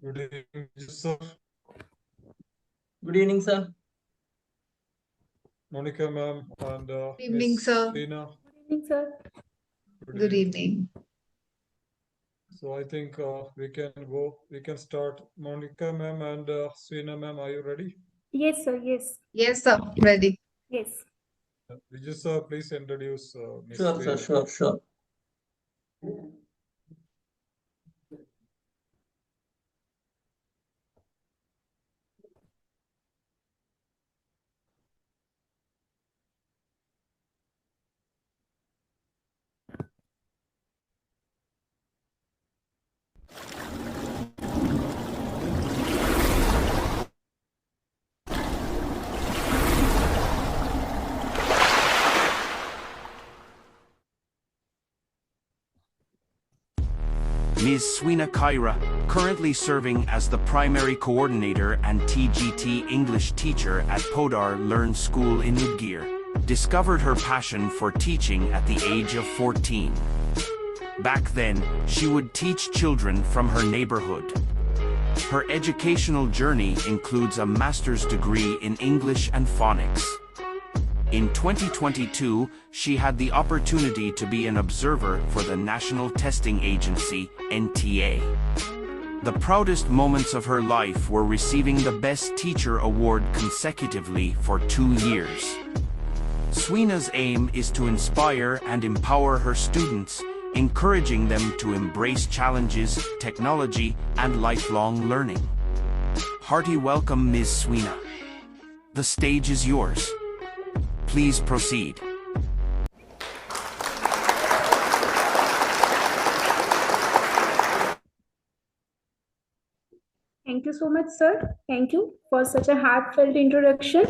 Good evening, sir. Good evening, sir. Monica ma'am and Good evening, Miss sir. Reena. Good evening, sir. Good evening. So I think we can start. Monica ma'am and Sveena ma'am, are you ready? Yes, sir. Yes. Yes, sir. Ready. Yes. Vijay sir, please introduce Miss Sure, sir. Reena. Sure. Ms. Sweena Kaira, currently serving as the primary coordinator and TGT English teacher at Podar Learn School in Udgir, discovered her passion for teaching at the age of 14. Back then, she would teach children from her neighborhood. Her educational journey includes a master's degree in English and phonics. In 2022, she had the opportunity to be an observer for the National Testing Agency, NTA. The proudest moments of her life were receiving the Best Teacher Award consecutively for 2 years. Sweena's aim is to inspire and empower her students, encouraging them to embrace challenges, technology, and lifelong learning. Hearty welcome, Ms. Sweena. The stage is yours. Please proceed. Thank you so much, sir. Thank you for such a heartfelt introduction.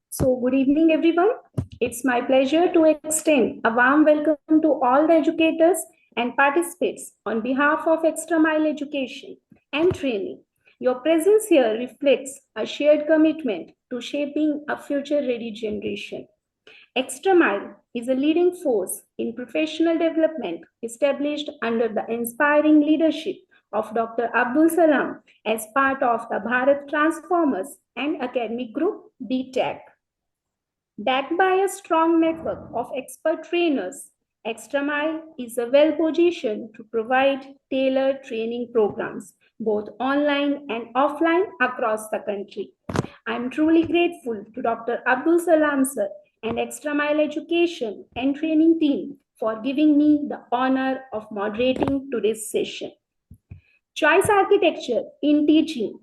So, good evening, everyone. It's my pleasure to extend a warm welcome to all the educators and participants on behalf of Extra Mile Education and Training. Your presence here reflects a shared commitment to shaping a future-ready generation. Extra Mile is a leading force in professional development established under the inspiring leadership of Dr. Abdul Salam as part of the Bharat Transformers and Academic Group BTAC. Backed by a strong network of expert trainers, Extra Mile is well positioned to provide tailored training programs, both online and offline across the country. I am truly grateful to Dr. Abdul Salam sir and Extra Mile Education and Training team for giving me the honor of moderating today's session. Choice architecture in teaching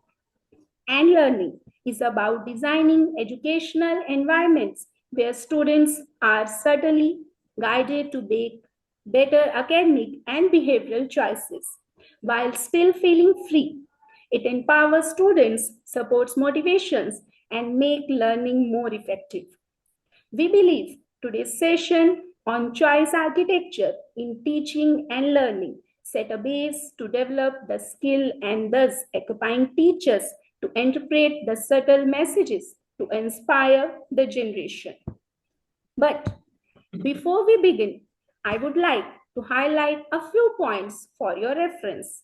and learning is about designing educational environments where students are subtly guided to make better academic and behavioral choices while still feeling free. It empowers students, supports motivations, and make learning more effective. We believe today's session on choice architecture in teaching and learning set a base to develop the skill and thus equipping teachers to interpret the subtle messages to inspire the generation. But before we begin, I would like to highlight a few points for your reference.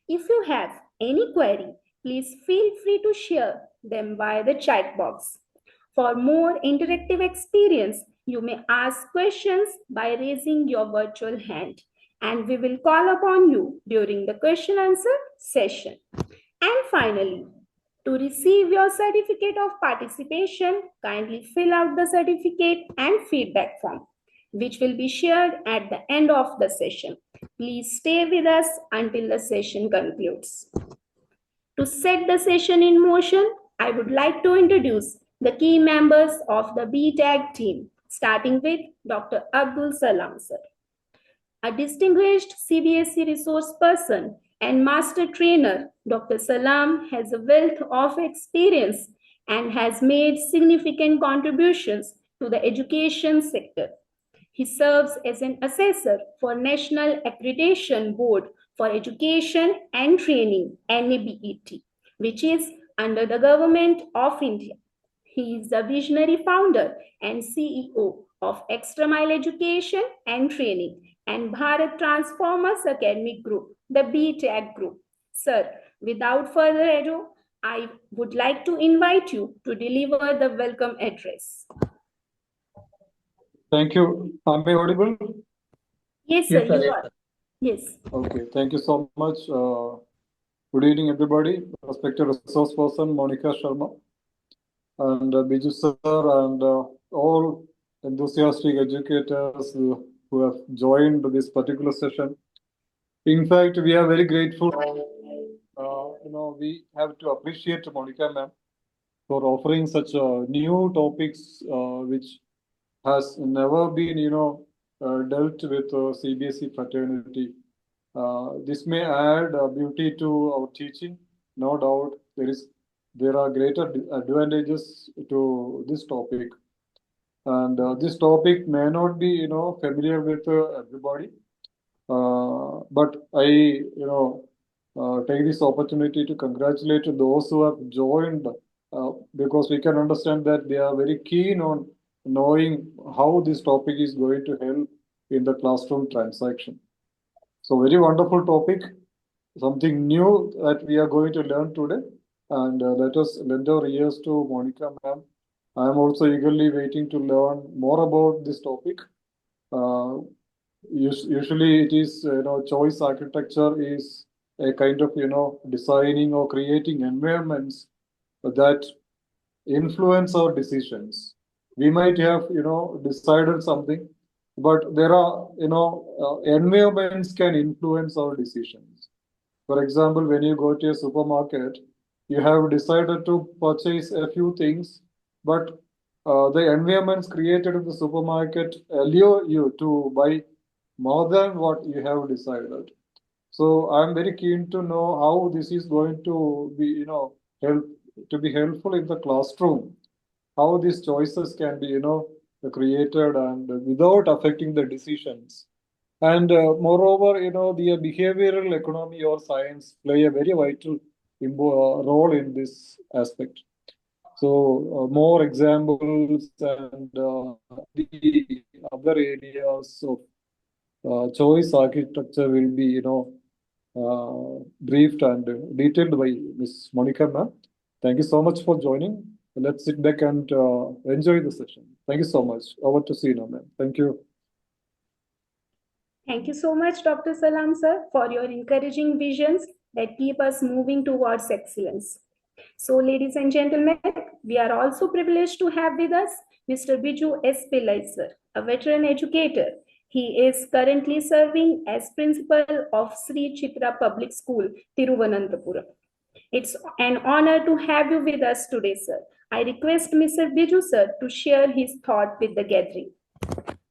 If you have any query, please feel free to share them via the chat box. For more interactive experience, you may ask questions by raising your virtual hand, and we will call upon you during the question answer session. And finally, to receive your certificate of participation, kindly fill out the certificate and feedback form, which will be shared at the end of the session. Please stay with us until the session concludes. To set the session in motion, I would like to introduce the key members of the BTAG team, starting with Dr. Abdul Salam sir. A distinguished CBSE resource person and master trainer, Dr. Salam has a wealth of experience and has made significant contributions to the education sector. He serves as an assessor for National Accreditation Board for Education and Training, NABET, which is under the Government of India. He is the visionary founder and CEO of Extra Mile Education and Training and Bharat Transformers Academic Group, the BTAC Group, Sir, without further ado, I would like to invite you to deliver the welcome address. Thank you. Am I audible? Yes, sir, Yes, sir. you Yes, are. sir. Yes. Okay, thank you so much. Good evening, everybody. Respected resource person Monica Sharma and Biju sir and all enthusiastic educators who have joined this particular session. In fact, we are very grateful. We have to appreciate Monica ma'am for offering such new topics which has never been, dealt with CBSE fraternity. This may add beauty to our teaching. No doubt there are greater advantages to this topic. And this topic may not be, familiar with everybody. But I, take this opportunity to congratulate those who have joined because we can understand that they are very keen on knowing how this topic is going to help in the classroom transaction. So very wonderful topic, something new that we are going to learn today. And let us lend our ears to Monica ma'am. I am also eagerly waiting to learn more about this topic. Usually it is, choice architecture is a kind of, designing or creating environments that influence our decisions. We might have, decided something, but there are, environments can influence our decisions. For example, when you go to a supermarket, you have decided to purchase a few things, but the environments created in the supermarket allure you to buy more than what you have decided. So I'm very keen to know how this is going to be, helpful in the classroom. How these choices can be, created and without affecting the decisions. And moreover, the behavioral economy or science play a very vital role in this aspect. So more examples and the other areas of choice architecture will be, briefed and detailed by Ms. Monica ma'am. Thank you so much for joining. Let's sit back and enjoy the session. Thank you so much. Over to Sina ma'am. Thank you. Thank you so much, Dr. Salam, sir, for your encouraging visions that keep us moving towards excellence. So, ladies and gentlemen, we are also privileged to have with us Mr. Biju S. Pillai, sir, a veteran educator. He is currently serving as principal of Sri Chitra Public School, Tiruvananthapuram. It's an honor to have you with us today, sir. I request Mr. Biju, sir, to share his thought with the gathering.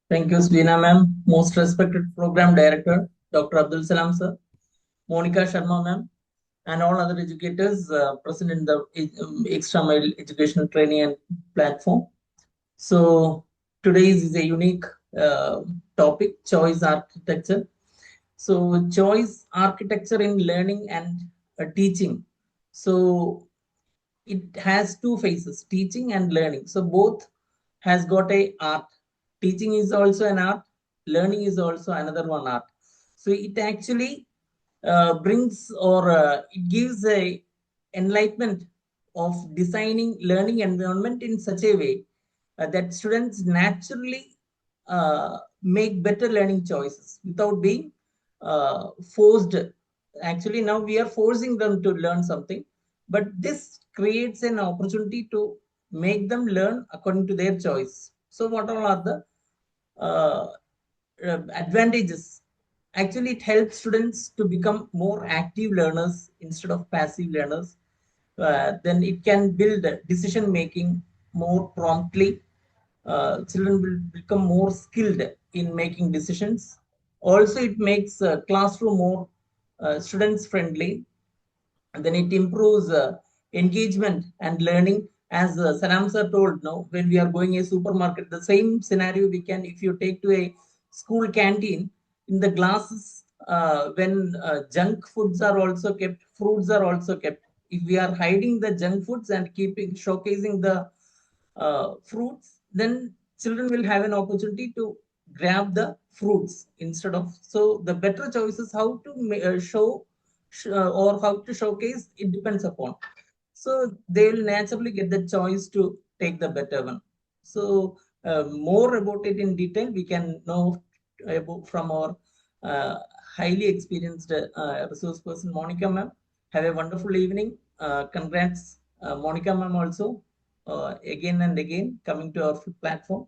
Thank you, Sveena ma'am. Most respected program director, Dr. Abdul Salam sir, Monica Sharma ma'am, and all other educators present in the extra-mile educational training and platform. So today is a unique topic, choice architecture. So choice architecture in learning and teaching. So it has two phases, teaching and learning. So both has got a art. Teaching is also an art. Learning is also another one art. So it actually brings or it gives a enlightenment of designing learning environment in such a way that students naturally make better learning choices without being forced. Actually, now we are forcing them to learn something, but this creates an opportunity to make them learn according to their choice. So what all are the advantages? Actually, it helps students to become more active learners instead of passive learners. Then it can build decision making more promptly. Children will become more skilled in making decisions. Also, it makes classroom more students friendly. And then it improves engagement and learning. As Salam sir told, now when we are going a supermarket, the same scenario we can, if you take to a school canteen, in the glasses, when junk foods are also kept, fruits are also kept. If we are hiding the junk foods and showcasing the fruits, then children will have an opportunity to grab the fruits instead of. So the better choice is how to show or how to showcase, it depends upon. So they will naturally get the choice to take the better one. So more about it in detail, we can know about from our highly experienced resource person, Monica ma'am. Have a wonderful evening. Congrats, Monica ma'am, also again and again coming to our platform.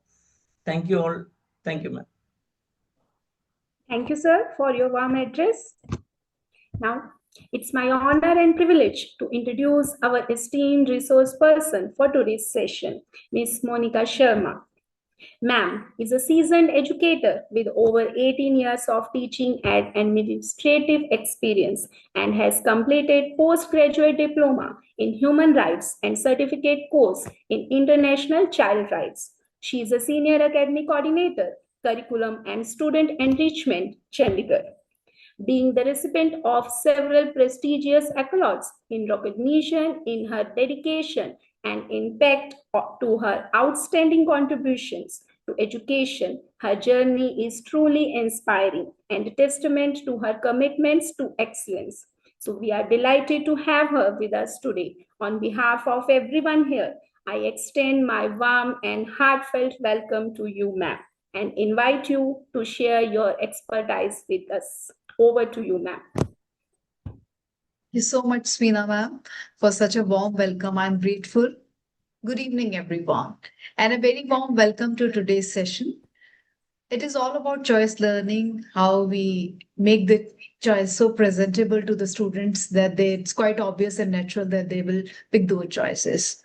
Thank you all. Thank you, ma'am. Thank you, sir, for your warm address. Now, it's my honor and privilege to introduce our esteemed resource person for today's session, Ms. Monica Sharma. Ma'am is a seasoned educator with over 18 years of teaching and administrative experience and has completed postgraduate diploma in human rights and certificate course in international child rights. She is a senior academic coordinator, curriculum and student enrichment, Chandigarh, being the recipient of several prestigious accolades in recognition in her dedication and impact to her outstanding contributions to education. Her journey is truly inspiring and a testament to her commitments to excellence. So we are delighted to have her with us today. On behalf of everyone here, I extend my warm and heartfelt welcome to you, ma'am, and invite you to share your expertise with us. Over to you, ma'am. Thank you so much, Sweena ma'am, for such a warm welcome. I'm grateful. Good evening, everyone, and a very warm welcome to today's session. It is all about choice learning, how we make the choice so presentable to the students that it's quite obvious and natural that they will pick those choices.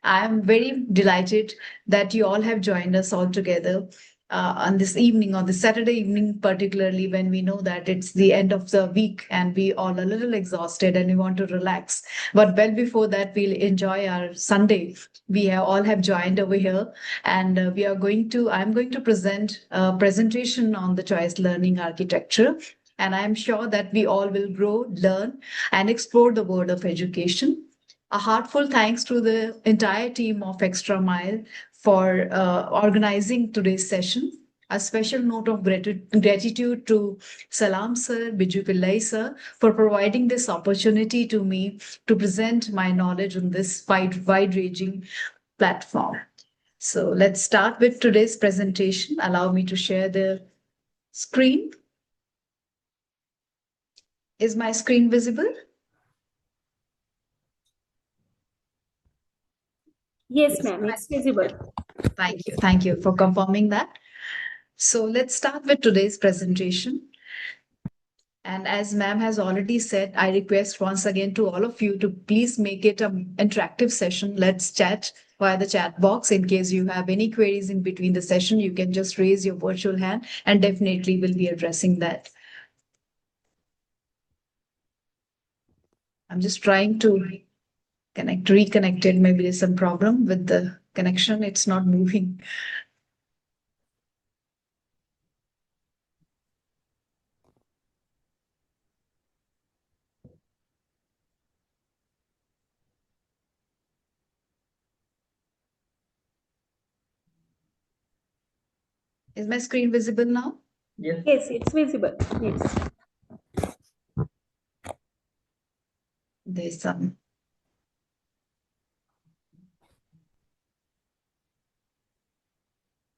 I am very delighted that you all have joined us all together on this evening, on the Saturday evening, particularly when we know that it's the end of the week and we all a little exhausted and we want to relax. But well before that, we'll enjoy our Sunday. We all have joined over here, and I'm going to present a presentation on the choice learning architecture. And I'm sure that we all will grow, learn, and explore the world of education. A heartfelt thanks to the entire team of Extra Mile for organizing today's session. A special note of gratitude to Salam sir, Biju Pillai sir, for providing this opportunity to me to present my knowledge on this wide-ranging platform. So let's start with today's presentation. Allow me to share the screen. Is my screen visible? Yes, ma'am, it's visible. Thank you. Thank you for confirming that. So let's start with today's presentation. And as ma'am has already said, I request once again to all of you to please make it an interactive session. Let's chat via the chat box. In case you have any queries in between the session, you can just raise your virtual hand and definitely we'll be addressing that. I'm just trying to reconnected. Maybe there's some problem with the connection. It's not moving. Is my screen visible now? Yes. Yes, it's visible. Yes. There's some.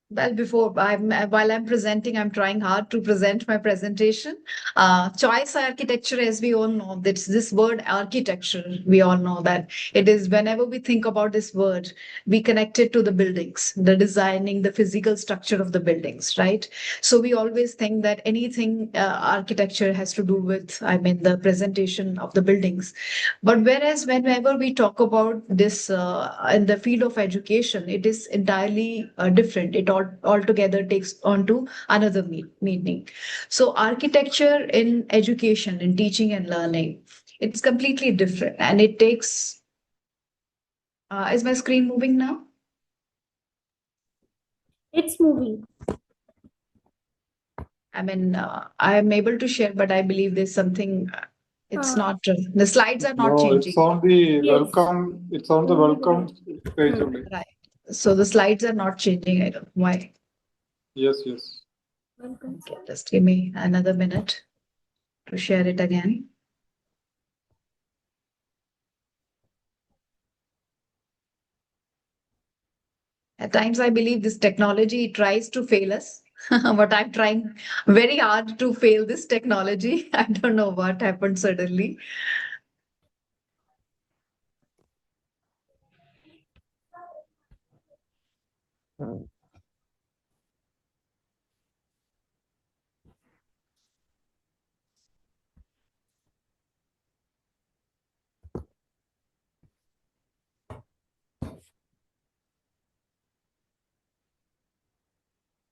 Well, while I'm presenting, I'm trying hard to present my presentation. Choice architecture, as we all know, this word architecture, we all know that it is whenever we think about this word, we connect it to the buildings, the designing, the physical structure of the buildings, right? So we always think that anything architecture has to do with, the presentation of the buildings. But whereas whenever we talk about this in the field of education, it is entirely different. It altogether takes on to another meaning. So architecture in education, in teaching and learning, it's completely different. And it takes, is my screen moving now? It's moving. I'm able to share, but I believe there's something, it's not, the slides are not changing. It's on the Yes. welcome, it's on the welcome page only. Right. So the slides are not changing. I don't know why. Yes. Okay, just give me another minute to share it again. At times, I believe this technology tries to fail us, but I'm trying very hard to fail this technology. I don't know what happened suddenly.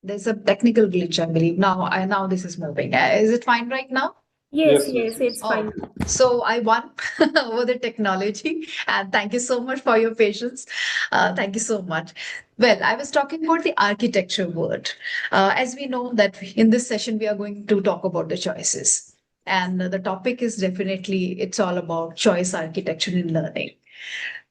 There's a technical glitch, I believe. Now this is moving. Is it fine right now? Yes, Yes, yes, yes, yes. it's fine. So I won over the technology, and thank you so much for your patience. Thank you so much. Well, I was talking about the architecture word. As we know that in this session we are going to talk about the choices, and the topic is definitely it's all about choice architecture in learning.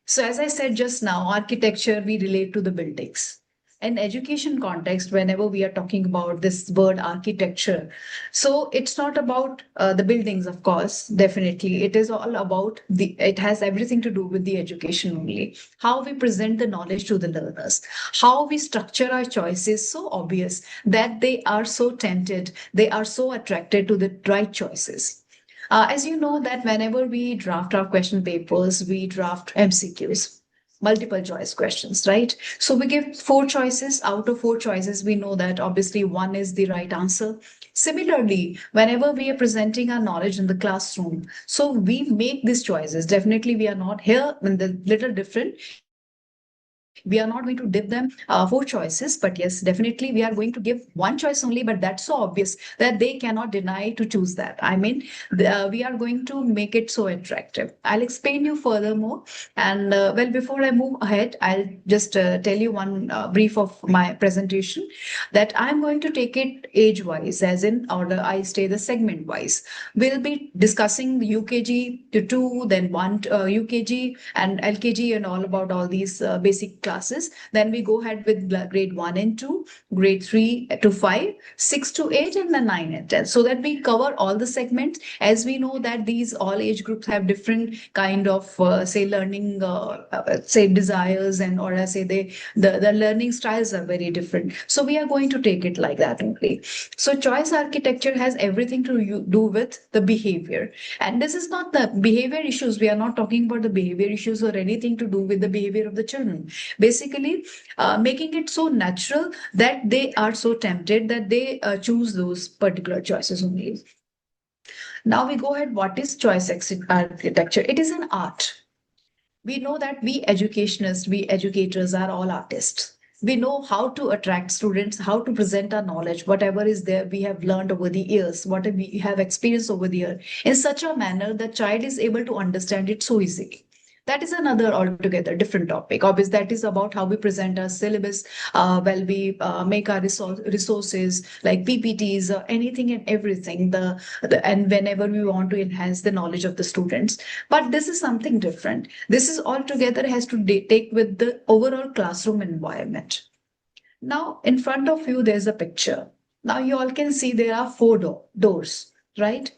So as I said just now, architecture we relate to the buildings. In education context, whenever we are talking about this word architecture, so it's not about the buildings, of course, definitely. It is all about it has everything to do with the education only. How we present the knowledge to the learners, how we structure our choices so obvious that they are so tempted, they are so attracted to the right choices. As you know that whenever we draft our question papers, we draft MCQs, multiple choice questions, right? So we give four choices. Out of four choices, we know that obviously one is the right answer. Similarly, whenever we are presenting our knowledge in the classroom, so we make these choices. Definitely, we are not here in the little different. We are not going to give them four choices, but yes, definitely we are going to give one choice only, but that's so obvious that they cannot deny to choose that. I mean, we are going to make it so attractive. I'll explain you furthermore. And well, before I move ahead, I'll just tell you one brief of my presentation that I'm going to take it age wise, as in order I stay the segment wise. We'll be discussing the UKG to 2, then 1 UKG and LKG and all about all these basic classes. Then we go ahead with grade 1 and 2, grade 3 to 5, 6 to 8, and then 9 and 10. So that we cover all the segments, as we know that these all age groups have different kind of say learning say desires, and or I say the learning styles are very different. So we are going to take it like that only. So choice architecture has everything to do with the behavior. And this is not the behavior issues. We are not talking about the behavior issues or anything to do with the behavior of the children. Basically, making it so natural that they are so tempted that they choose those particular choices only. Now we go ahead. What is choice architecture? It is an art. We know that we educationists, we educators are all artists. We know how to attract students, how to present our knowledge, whatever is there we have learned over the years, what we have experienced over the year, in such a manner that child is able to understand it so easily. That is another altogether different topic. Obviously, that is about how we present our syllabus, we make our resources like PPTs, anything and everything. And whenever we want to enhance the knowledge of the students, but this is something different. This is altogether has to take with the overall classroom environment. Now, in front of you, there's a picture. Now, you all can see there are four doors, right?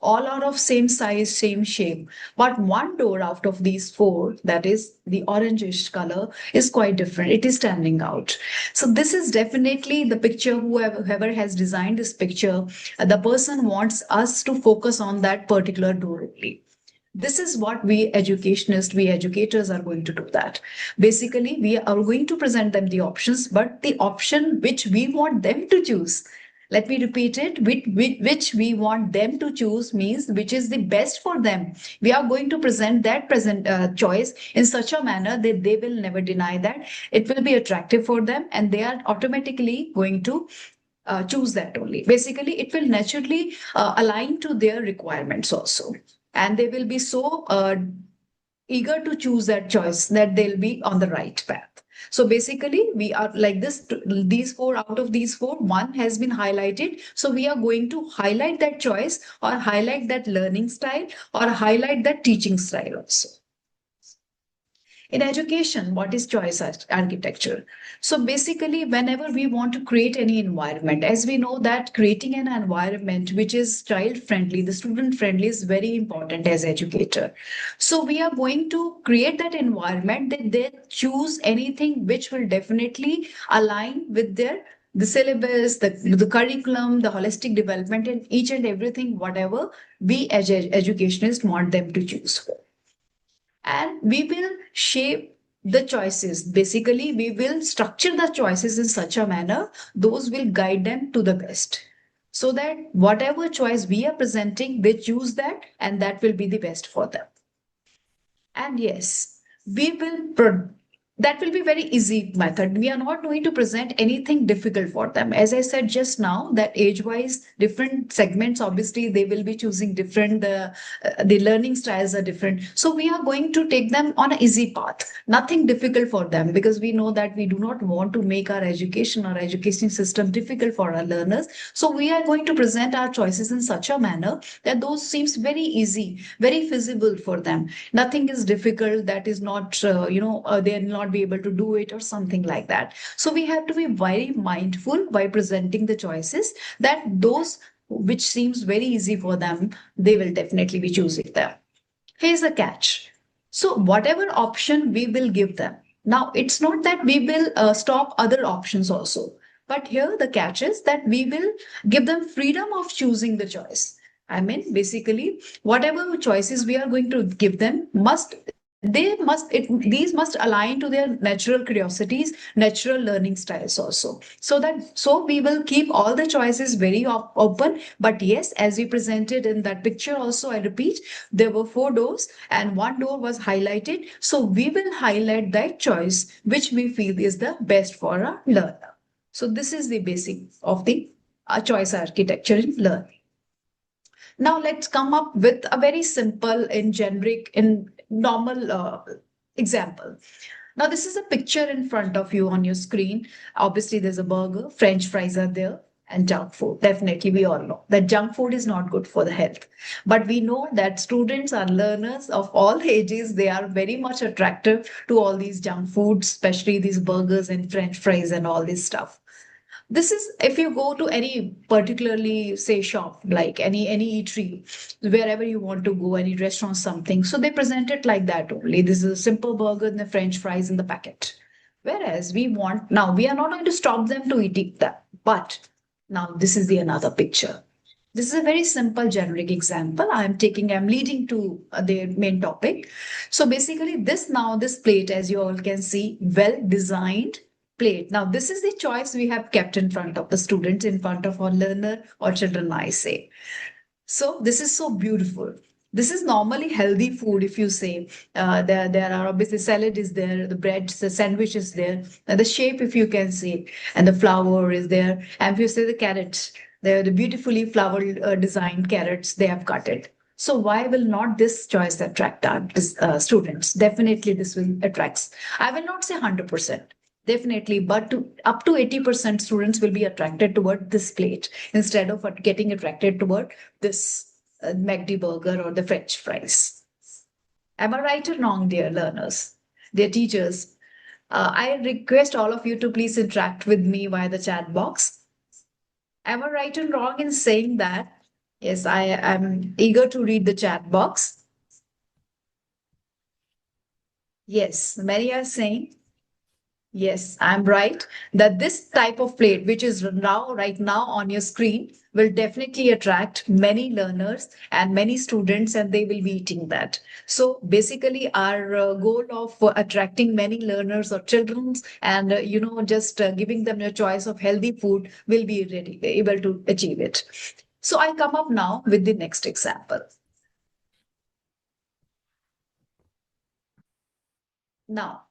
All are of same size, same shape. But one door out of these four, that is the orangish color, is quite different. It is standing out. So this is definitely the picture, whoever has designed this picture, the person wants us to focus on that particular door only. This is what we educationists, we educators are going to do that. Basically, we are going to present them the options, but the option which we want them to choose. Let me repeat it, which we want them to choose means which is the best for them. We are going to present that choice in such a manner that they will never deny that. It will be attractive for them and they are automatically going to choose that only. Basically, it will naturally align to their requirements also. And they will be so eager to choose that choice that they'll be on the right path. So basically, we are like this, these four out of these four, one has been highlighted. So we are going to highlight that choice or highlight that learning style or highlight that teaching style also. In education, what is choice architecture? So basically, whenever we want to create any environment, as we know that creating an environment which is child friendly, the student friendly is very important as educator. So we are going to create that environment that they choose anything which will definitely align with their the syllabus, the curriculum, the holistic development, and each and everything, whatever we as educationists want them to choose. And we will shape the choices. Basically, we will structure the choices in such a manner, those will guide them to the best. So that whatever choice we are presenting, they choose that, and that will be the best for them. And yes, we will that will be very easy method. We are not going to present anything difficult for them. As I said just now, that age-wise, different segments, obviously, they will be choosing different, the learning styles are different. So we are going to take them on an easy path, nothing difficult for them, because we know that we do not want to make our education system difficult for our learners. So we are going to present our choices in such a manner that those seems very easy, very feasible for them. Nothing is difficult that is not, they're not be able to do it or something like that. So we have to be very mindful by presenting the choices, that those which seems very easy for them, they will definitely be choosing them. Here's the catch. So whatever option we will give them, now it's not that we will stop other options also, but here the catch is that we will give them freedom of choosing the choice. I mean, basically, whatever choices we are going to give them these must align to their natural curiosities, natural learning styles also. So we will keep all the choices very open. But yes, as we presented in that picture also, I repeat, there were 4 doors and 1 door was highlighted. So we will highlight that choice which we feel is the best for our learner. So this is the basic of the choice architecture in learning. Now let's come up with a very simple and generic and normal example. Now this is a picture in front of you on your screen. Obviously there's a burger, French fries are there, and junk food. Definitely we all know that junk food is not good for the health. But we know that students are learners of all ages. They are very much attractive to all these junk foods, especially these burgers and French fries and all this stuff. This is if you go to any particularly say shop, like any eatery, wherever you want to go, any restaurant, something, so they present it like that only. This is a simple burger and the French fries in the packet. Whereas we want, now we are not going to stop them to eating that, but now this is the another picture. This is a very simple generic example I'm leading to the main topic. So basically this plate, as you all can see, well designed plate. Now, this is the choice we have kept in front of the students, in front of our learner or children, I say. So this is so beautiful. This is normally healthy food. If you say there are obviously salad is there, the bread, the sandwich is there, and the shape, if you can see, and the flour is there. And if you say the carrots, the beautifully flower designed carrots, they have cut it. So why will not this choice attract our students? Definitely this will attract. I will not say 100%. Definitely, but up to 80% students will be attracted toward this plate instead of getting attracted toward this McD burger or the French fries. Am I right or wrong, dear learners, dear teachers? I request all of you to please interact with me via the chat box. Am I right or wrong in saying that? Yes, I am eager to read the chat box. Yes, many are saying. Yes, I'm right. That this type of plate, which is right now on your screen, will definitely attract many learners and many students, and they will be eating that. So basically, our goal of attracting many learners or children and just giving them a choice of healthy food will be able to achieve it. So I come up now with the next example. Now,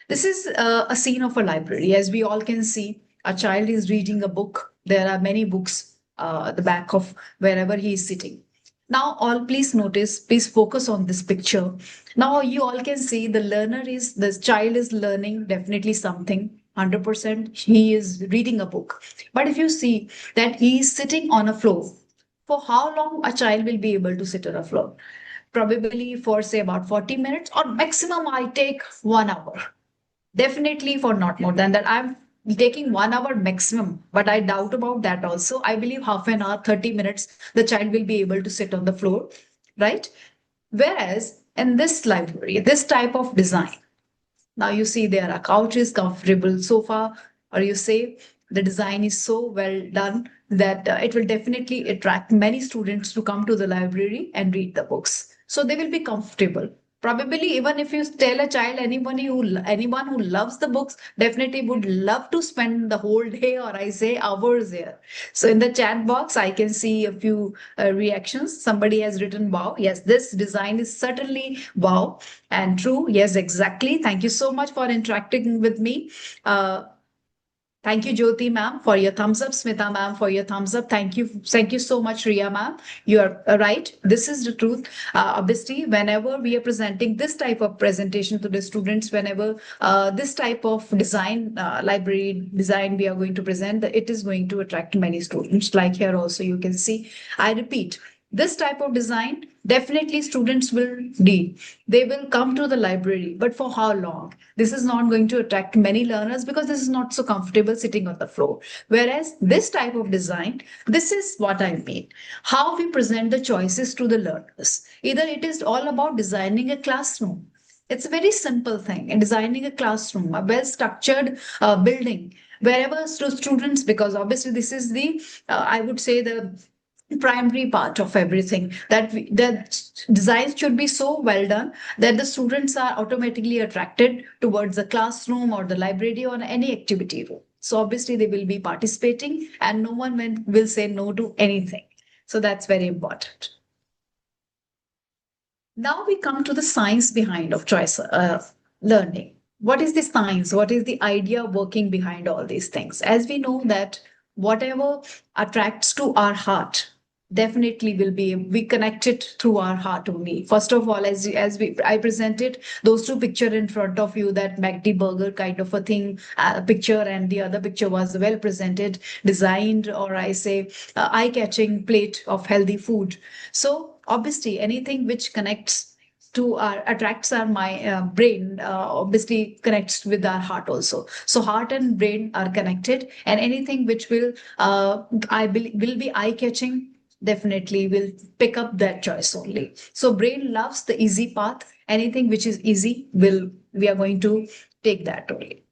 this is a scene of a library. As we all can see, a child is reading a book. There are many books at the back of wherever he is sitting. Now, all please notice, please focus on this picture. Now, you all can see the child is learning definitely something. 100% he is reading a book. But if you see that he is sitting on a floor, for how long a child will be able to sit on a floor? probably for say about 40 minutes, or maximum I take 1 hour. Definitely for not more than that. I'm taking 1 hour maximum, but I doubt about that also. I believe half an hour, 30 minutes, the child will be able to sit on the floor, right? Whereas in this library, this type of design, now you see there are couches, comfortable sofa, or you say the design is so well done that it will definitely attract many students to come to the library and read the books. So they will be comfortable. Probably even if you tell a child, anyone who loves the books definitely would love to spend the whole day, or I say hours there. So in the chat box, I can see a few reactions. Somebody has written, wow, yes, this design is certainly wow and true. Yes, exactly. Thank you so much for interacting with me. Thank you, Jyoti ma'am, for your thumbs up. Smita ma'am, for your thumbs up. Thank you. Thank you so much, Riya ma'am. You are right. This is the truth. Obviously, whenever we are presenting this type of presentation to the students, whenever this type of design, library design we are going to present, it is going to attract many students. Like here also, you can see, I repeat, this type of design, definitely students will read. They will come to the library, but for how long? This is not going to attract many learners because this is not so comfortable sitting on the floor. Whereas this type of design, this is what I mean. How we present the choices to the learners. Either it is all about designing a classroom. It's a very simple thing in designing a classroom, a well-structured building, wherever students, because obviously this is the, I would say, the primary part of everything, that that designs should be so well done that the students are automatically attracted towards the classroom or the library or any activity room. So obviously they will be participating and no one will say no to anything. So that's very important. Now we come to the science behind of choice learning. What is the science? What is the idea working behind all these things? As we know that whatever attracts to our heart definitely will be connected through our heart only. First of all, I presented those two picture in front of you, that McD burger kind of a thing, picture, and the other picture was well presented, designed, or I say eye-catching plate of healthy food. So obviously anything which connects to our attracts our brain obviously connects with our heart also. So heart and brain are connected, and anything which will I believe will be eye catching definitely will pick up that choice only. So brain loves the easy path. Anything which is easy we are going to take that only.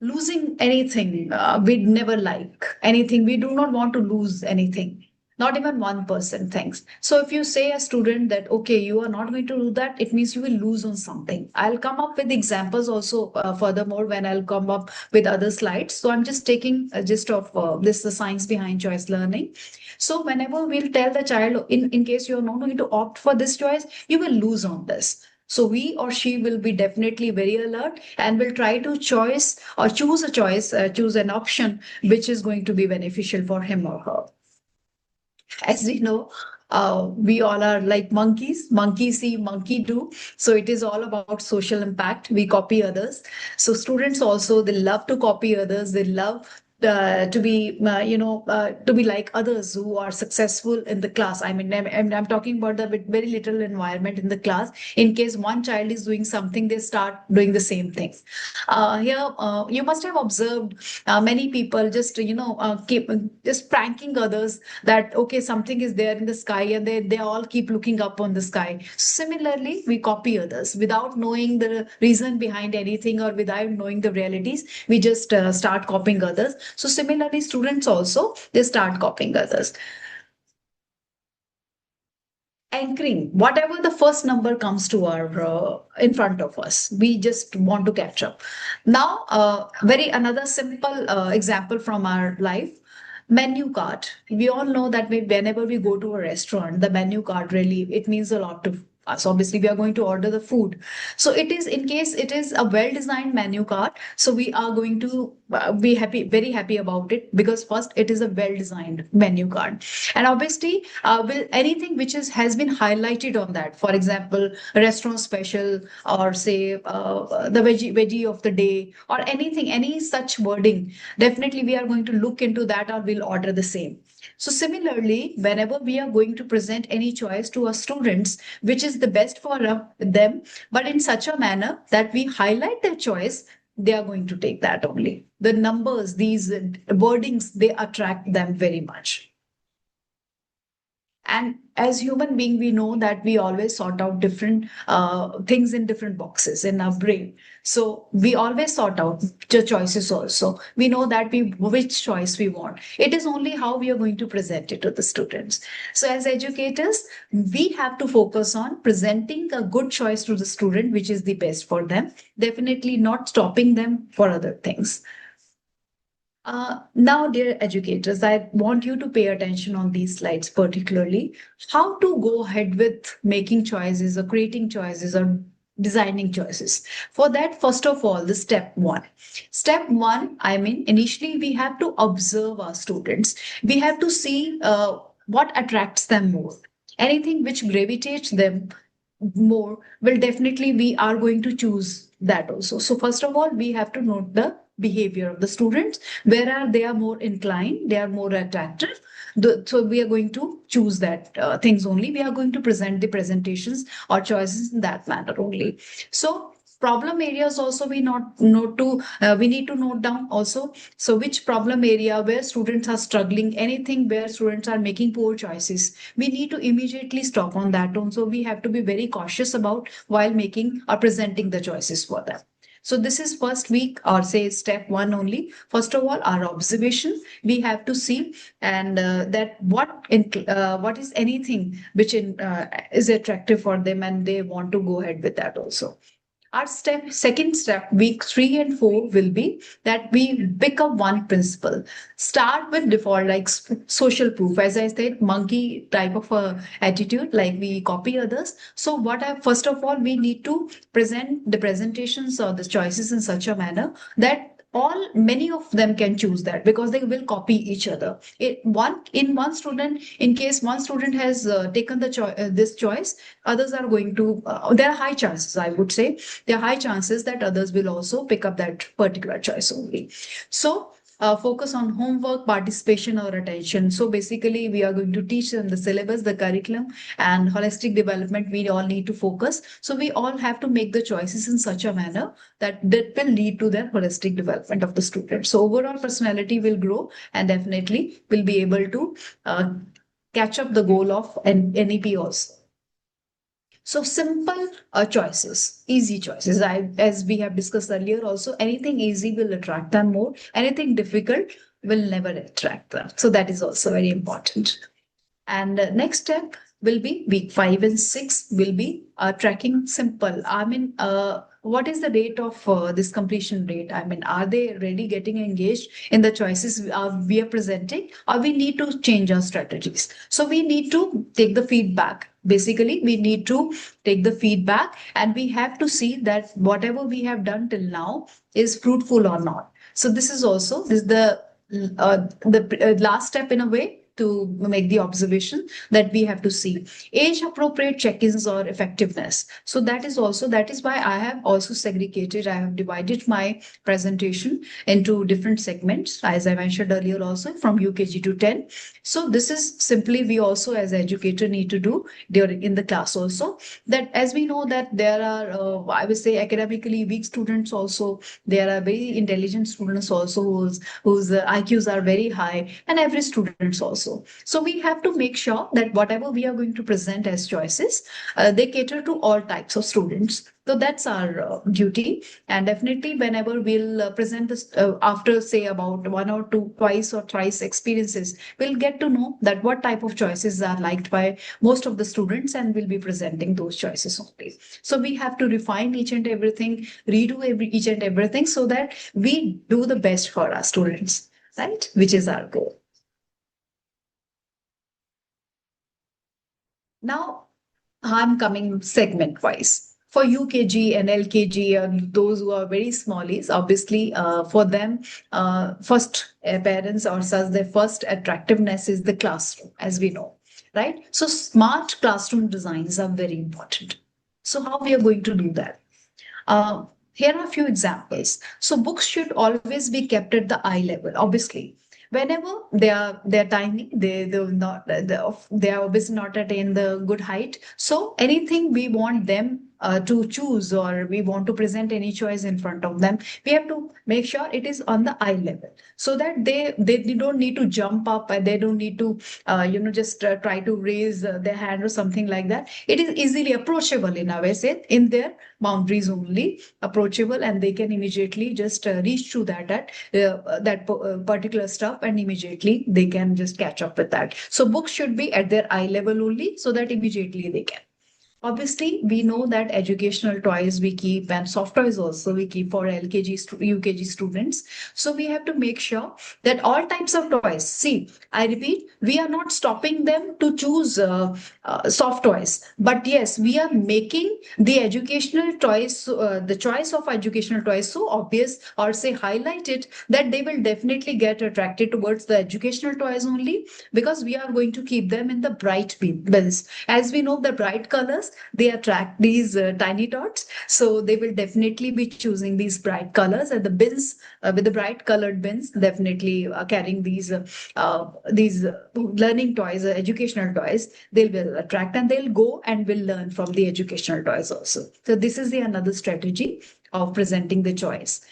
Losing anything we'd never like. Anything, we do not want to lose anything. Not even 1% thinks. So if you say a student that, okay, you are not going to do that, it means you will lose on something. I'll come up with examples also furthermore when I'll come up with other slides. So I'm just taking a gist of this, the science behind choice learning. So whenever we'll tell the child, in case you're not going to opt for this choice, you will lose on this. So he or she will be definitely very alert and will try to choose a choice, choose an option which is going to be beneficial for him or her. As we know, we all are like monkeys. Monkey see, monkey do. So it is all about social impact. We copy others. So students also, they love to copy others. They love to be, to be like others who are successful in the class. I mean, I'm talking about the very little environment in the class. In case one child is doing something, they start doing the same things. Here, you must have observed many people just, keep just pranking others that, okay, something is there in the sky and they all keep looking up on the sky. Similarly, we copy others without knowing the reason behind anything or without knowing the realities. We just start copying others. So similarly, students also, they start copying others. Anchoring, whatever the first number comes to our in front of us, we just want to catch up. Now, very another simple example from our life. Menu card. We all know that whenever we go to a restaurant, the menu card really, it means a lot to us. Obviously, we are going to order the food. So it is, in case it is a well-designed menu card, so we are going to be happy, very happy about it, because first it is a well-designed menu card. And obviously, will anything which has been highlighted on that, for example, restaurant special, or say the veggie of the day, or anything, any such wording, definitely we are going to look into that or we'll order the same. So similarly, whenever we are going to present any choice to our students, which is the best for them, but in such a manner that we highlight their choice, they are going to take that only. The numbers, these wordings, they attract them very much. And as human being, we know that we always sort out different things in different boxes in our brain. So we always sort out the choices also. We know that which choice we want. It is only how we are going to present it to the students. So as educators, we have to focus on presenting a good choice to the student, which is the best for them. Definitely not stopping them for other things. Now, dear educators, I want you to pay attention on these slides, particularly how to go ahead with making choices or creating choices or designing choices. For that, first of all, the step one. Step one, I mean, initially we have to observe our students. We have to see what attracts them more. Anything which gravitates them more will definitely we are going to choose that also. So first of all, we have to note the behavior of the students, where are they are more inclined, they are more attractive. So we are going to choose that things only. We are going to present the presentations or choices in that manner only. So problem areas also we need to note down also. So which problem area where students are struggling, anything where students are making poor choices, we need to immediately stop on that one. So we have to be very cautious about while making or presenting the choices for them. So this is first week or say step one only. First of all, our observation, we have to see and that what is anything which is attractive for them and they want to go ahead with that also. Our second step, week 3 and 4 will be that we pick up one principle. Start with default, like social proof. As I said, monkey type of attitude, like we copy others. So first of all, we need to present the presentations or the choices in such a manner that many of them can choose that, because they will copy each other. In case one student has taken this choice, others are going to there are high chances, I would say, there are high chances that others will also pick up that particular choice only. So focus on homework, participation, or attention. So basically, we are going to teach them the syllabus, the curriculum, and holistic development. We all need to focus. So we all have to make the choices in such a manner that will lead to their holistic development of the student. So overall personality will grow and definitely will be able to catch up the goal of an NEP also. So simple choices, easy choices. As we have discussed earlier also, anything easy will attract them more. Anything difficult will never attract them. So that is also very important. And next step will be week 5 and 6 will be tracking simple. I mean, what is the rate of this completion rate? I mean, are they really getting engaged in the choices we are presenting, or we need to change our strategies? So we need to take the feedback. Basically, we need to take the feedback and we have to see that whatever we have done till now is fruitful or not. So this is the last step in a way to make the observation that we have to see age appropriate check-ins or effectiveness. So that is why I have also segregated, I have divided my presentation into different segments, as I mentioned earlier, also from UKG to 10. So this is simply we also as educator need to do during in the class also, that as we know that there are I would say academically weak students also, there are very intelligent students also whose IQs are very high, and every students also. So we have to make sure that whatever we are going to present as choices, they cater to all types of students. So that's our duty. And definitely whenever we'll present this after say about one or two, twice or thrice experiences, we'll get to know that what type of choices are liked by most of the students, and we'll be presenting those choices only. So we have to refine each and everything, redo each and everything, so that we do the best for our students, right? Which is our goal. Now, I'm coming segment wise. For UKG and LKG and those who are very smallies, obviously, for them, first parents or such, their first attractiveness is the classroom, as we know, right? So smart classroom designs are very important. So how we are going to do that? Here are a few examples. So books should always be kept at the eye level, obviously. whenever they're tiny, they're not they are obviously not attain the good height. So anything we want them to choose, or we want to present any choice in front of them, we have to make sure it is on the eye level, so that they don't need to jump up, and they don't need to just try to raise their hand or something like that. It is easily approachable in a way, say in their boundaries only approachable, and they can immediately just reach to that particular stuff, and immediately they can just catch up with that. So books should be at their eye level only, so that immediately they can. Obviously, we know that educational toys we keep, and soft toys also we keep for LKG, UKG students. So we have to make sure that all types of toys, see, I repeat, we are not stopping them to choose soft toys, but yes, we are making the educational toys, the choice of educational toys so obvious, or say highlighted, that they will definitely get attracted towards the educational toys only, because we are going to keep them in the bright bins. As we know, the bright colors, they attract these tiny tots, so they will definitely be choosing these bright colors, and the bins with the bright colored bins definitely carrying these learning toys, educational toys, they will attract, and they'll go and will learn from the educational toys also. So this is the another strategy of presenting the choice.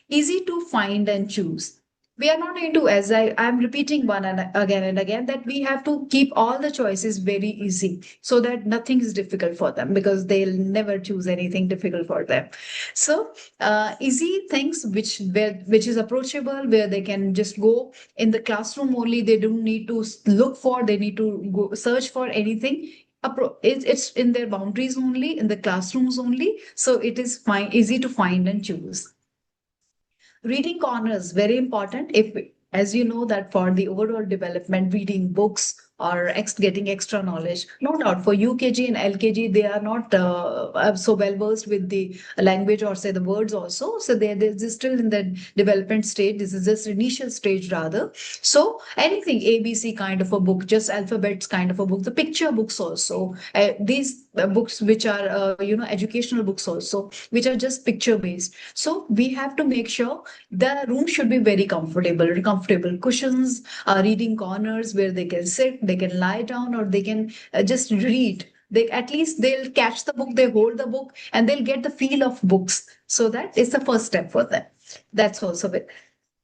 Easy to find and choose. We are not going to, as I'm repeating one and again, that we have to keep all the choices very easy, so that nothing is difficult for them, because they'll never choose anything difficult for them. So easy things which is approachable, where they can just go in the classroom only. They don't need to look for, they need to go search for anything. It's in their boundaries only, in the classrooms only. So it is fine, easy to find and choose. Reading corners, very important. If, as you know, that for the overall development, reading books or getting extra knowledge, no doubt for UKG and LKG, they are not so well versed with the language, or say the words also. So they're still in the development stage. This is just initial stage rather. So anything ABC kind of a book, just alphabets kind of a book, the picture books also, these books which are educational books also, which are just picture based. So we have to make sure the room should be very comfortable cushions, reading corners where they can sit, they can lie down, or they can just read. At least they'll catch the book, they hold the book, and they'll get the feel of books. So that is the first step for them. That's also it.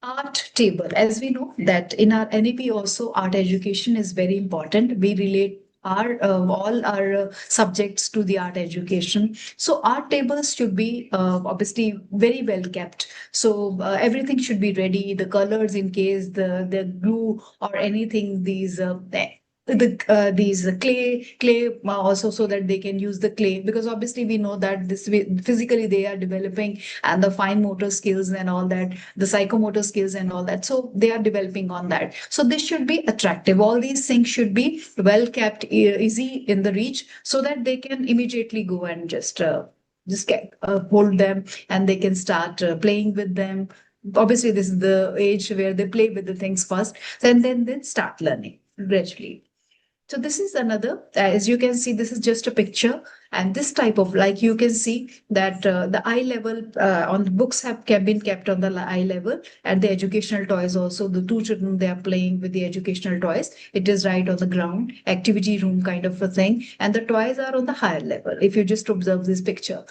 Art table. As we know that in our NEP also, art education is very important. We relate all our subjects to the art education. So art tables should be obviously very well kept. So everything should be ready. The colors, in case the glue or anything, these clay also, so that they can use the clay, because obviously we know that this physically they are developing, and the fine motor skills and all that, the psychomotor skills and all that, so they are developing on that. So this should be attractive. All these things should be well kept, easy in the reach, so that they can immediately go and just hold them, and they can start playing with them. Obviously this is the age where they play with the things first, and then start learning gradually. So this is another, as you can see, this is just a picture, and this type of, like you can see that the eye level on the books have been kept on the eye level, and the educational toys also, the two children, they are playing with the educational toys. It is right on the ground, activity room kind of a thing, and the toys are on the higher level, if you just observe this picture.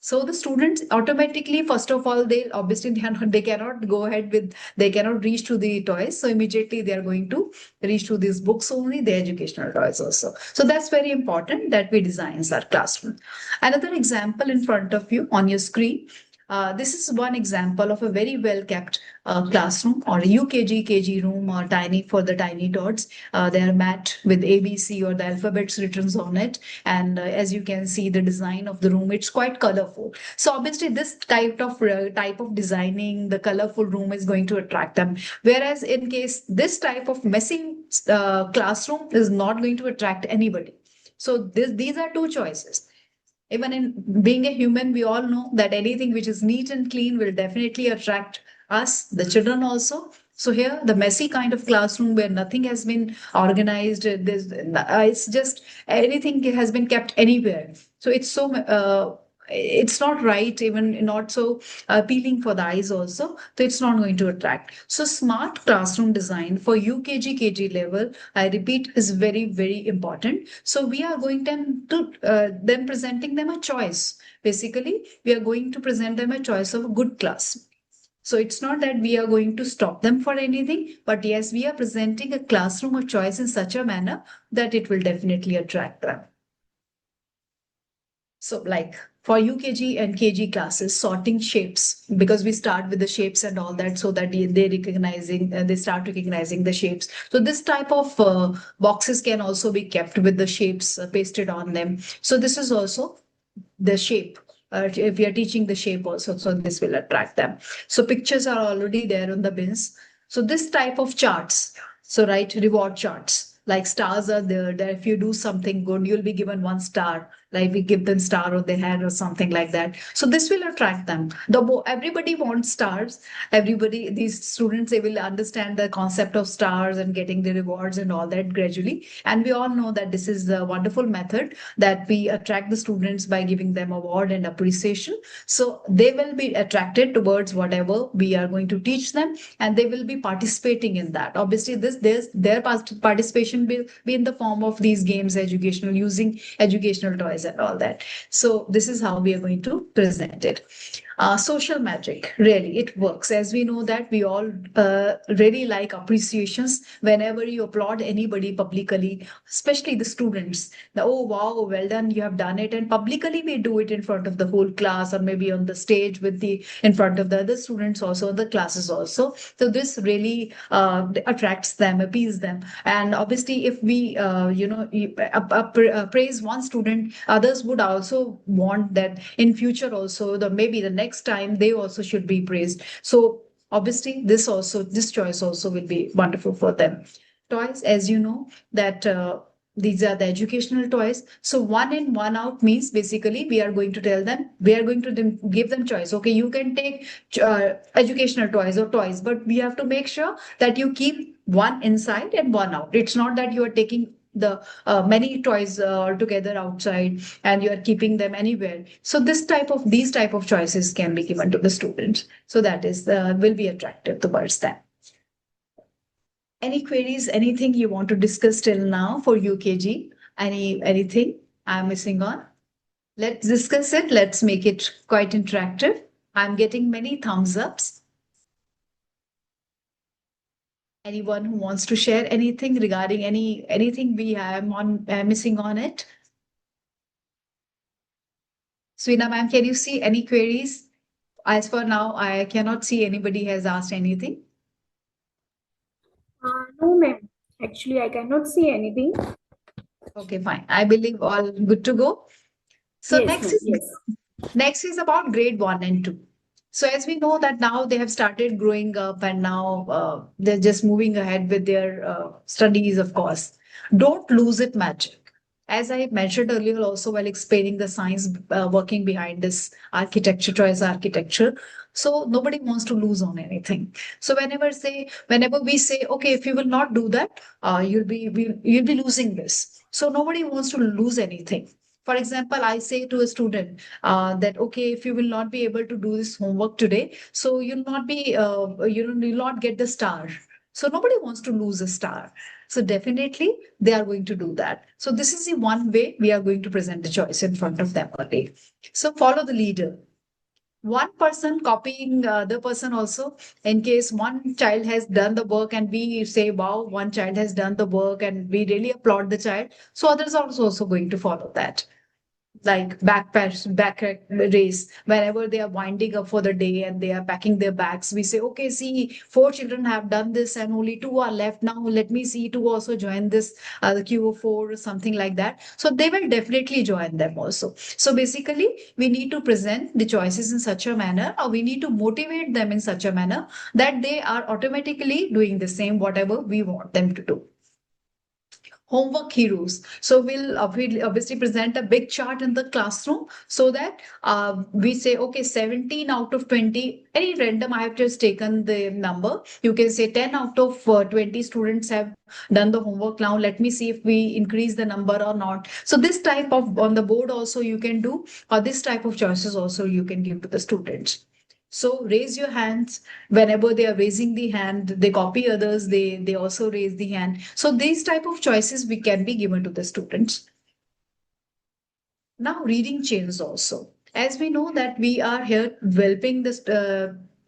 So the students automatically, first of all, they obviously they cannot go ahead with, they cannot reach to the toys. So immediately they are going to reach to these books only, the educational toys also. So that's very important that we design our classroom. Another example in front of you on your screen. This is one example of a very well kept classroom, or a UKG KG room, or tiny for the tiny tots. They are matte with ABC or the alphabets written on it. And as you can see, the design of the room, it's quite colorful. So obviously this type of designing the colorful room is going to attract them. Whereas in case this type of messy classroom is not going to attract anybody. So these are two choices. Even in being a human, we all know that anything which is neat and clean will definitely attract us, the children also. So here, the messy kind of classroom where nothing has been organized, it's just anything has been kept anywhere. So it's so it's not right, even not so appealing for the eyes also. So it's not going to attract. So smart classroom design for UKG, KG level, I repeat, is very, very important. So we are going to them presenting them a choice. Basically, we are going to present them a choice of a good class. So it's not that we are going to stop them for anything, but yes, we are presenting a classroom of choice in such a manner that it will definitely attract them. So like for UKG and KG classes, sorting shapes, because we start with the shapes and all that, so that they start recognizing the shapes. So this type of boxes can also be kept with the shapes pasted on them. So this is also the shape. If we are teaching the shape also, so this will attract them. So pictures are already there on the bins. So this type of charts, so right, reward charts, like stars are there, that if you do something good, you'll be given 1 star, like we give them star on their head or something like that. So this will attract them. Everybody wants stars. Everybody, these students, they will understand the concept of stars and getting the rewards and all that gradually. And we all know that this is a wonderful method that we attract the students by giving them award and appreciation. So they will be attracted towards whatever we are going to teach them, and they will be participating in that. Obviously, their participation will be in the form of these games, using educational toys and all that. So this is how we are going to present it. Social magic, really, it works. As we know that we all really like appreciations whenever you applaud anybody publicly, especially the students. Oh, wow, well done, you have done it. And publicly we do it in front of the whole class, or maybe on the stage in front of the other students also, the classes also. So this really attracts them, appeals them. And obviously, if we, praise one student, others would also want that in future also, maybe the next time they also should be praised. So obviously, this choice also will be wonderful for them. Toys, as you know, that these are the educational toys. So 1 in 1 out means basically we are going to give them choice. Okay, you can take educational toys or toys, but we have to make sure that you keep 1 inside and 1 out. It's not that you are taking the many toys altogether outside and you are keeping them anywhere. So these type of choices can be given to the students. So that is will be attractive towards them. Any queries, anything you want to discuss till now for UKG? Anything I'm missing on? Let's discuss it. Let's make it quite interactive. I'm getting many thumbs ups. Anyone who wants to share anything regarding anything we have missing on it? Sweena ma'am, can you see any queries? As for now, I cannot see anybody has asked anything. No, ma'am. Actually, I cannot see anything. Okay, fine. I believe all good to go. So Yes, next is about grade 1 and 2. So as we know that now they have started growing up, and now they're just moving ahead with their studies, of course. Don't lose it magic. As I mentioned earlier also while explaining the science working behind this choice architecture. So nobody wants to lose on anything. So whenever we say, okay, if you will not do that, you'll be losing this. So nobody wants to lose anything. For example, I say to a student that, okay, if you will not be able to do this homework today, so you'll not get the star. So nobody wants to lose a star. So definitely they are going to do that. So this is the one way we are going to present the choice in front of them early. So follow the leader. One person copying the other person also. In case one child has done the work and we say, wow, one child has done the work and we really applaud the child. So others are also going to follow that. Like back race, whenever they are winding up for the day and they are packing their bags, we say, okay, see, 4 children have done this and only 2 are left. Now let me see 2 also join this the queue of 4 or something like that. So they will definitely join them also. So basically we need to present the choices in such a manner, or we need to motivate them in such a manner that they are automatically doing the same whatever we want them to do. homework heroes. So we'll obviously present a big chart in the classroom so that we say, okay, 17 out of 20, any random, I have just taken the number. You can say 10 out of 20 students have done the homework. Now let me see if we increase the number or not. So this type of on the board also you can do, or this type of choices also you can give to the students. So raise your hands. Whenever they are raising the hand, they copy others, they also raise the hand. So these type of choices we can be given to the students. Now reading chains also. As we know that we are here developing this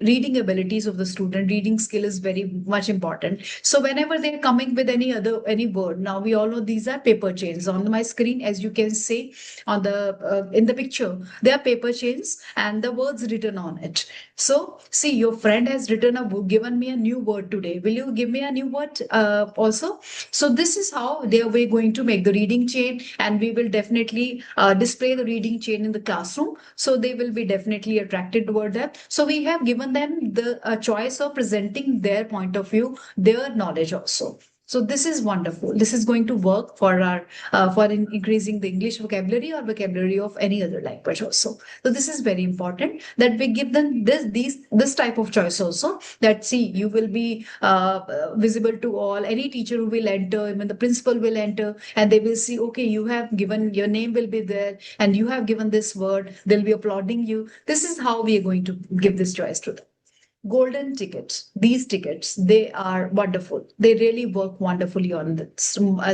reading abilities of the student, reading skill is very much important. So whenever they're coming with any word, now we all know these are paper chains. On my screen, as you can see on the in the picture, there are paper chains and the words written on it. So see, your friend has written given me a new word today. Will you give me a new word also? So this is how we're going to make the reading chain, and we will definitely display the reading chain in the classroom. So they will be definitely attracted toward that. So we have given them the choice of presenting their point of view, their knowledge also. So this is wonderful. This is going to work for our increasing the English vocabulary or vocabulary of any other language also. So this is very important that we give them this type of choice also. That see, you will be visible to all. Any teacher who will enter, even the principal will enter, and they will see, okay, you have given, your name will be there, and you have given this word. They'll be applauding you. This is how we are going to give this choice to them. Golden tickets. These tickets, they are wonderful. They really work wonderfully on the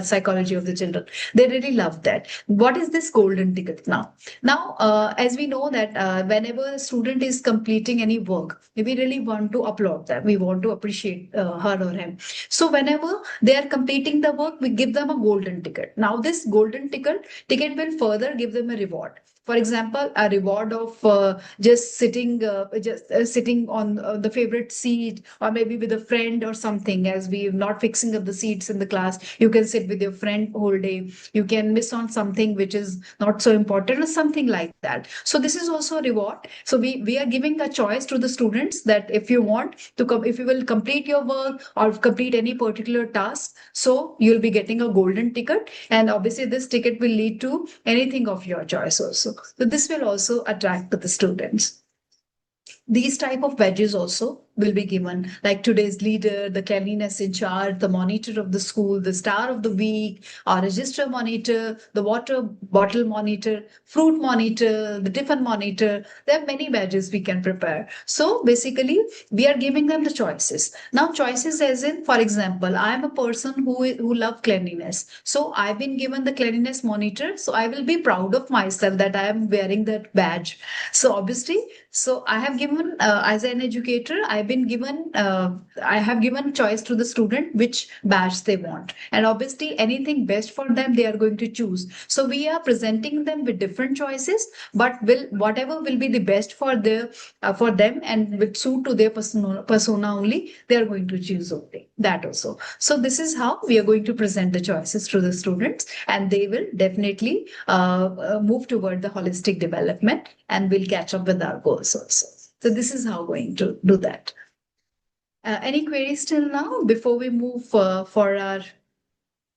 psychology of the children. They really love that. What is this golden ticket now? Now, as we know that whenever a student is completing any work, we really want to applaud them. We want to appreciate her or him. So whenever they are completing the work, we give them a golden ticket. Now, this golden ticket will further give them a reward. For example, a reward of just sitting on the favorite seat, or maybe with a friend or something. As we are not fixing up the seats in the class, you can sit with your friend whole day. You can miss on something which is not so important or something like that. So this is also a reward. So we are giving a choice to the students that if you want to come, if you will complete your work or complete any particular task, so you'll be getting a golden ticket, and obviously this ticket will lead to anything of your choice also. So this will also attract the students. These type of badges also will be given, like today's leader, the cleanliness in charge, the monitor of the school, the star of the week, our register monitor, the water bottle monitor, fruit monitor, the tiffin monitor. There are many badges we can prepare. So basically, we are giving them the choices. Now, choices as in, for example, I am a person who love cleanliness. So I've been given the cleanliness monitor. So I will be proud of myself that I am wearing that badge. So obviously, so I have given, as an educator, I have given choice to the student which badge they want. And obviously anything best for them, they are going to choose. So we are presenting them with different choices, but whatever will be the best for them and will suit to their persona only, they are going to choose only that also. So this is how we are going to present the choices to the students, and they will definitely move toward the holistic development and will catch up with our goals also. So this is how we're going to do that. Any queries till now before we move for our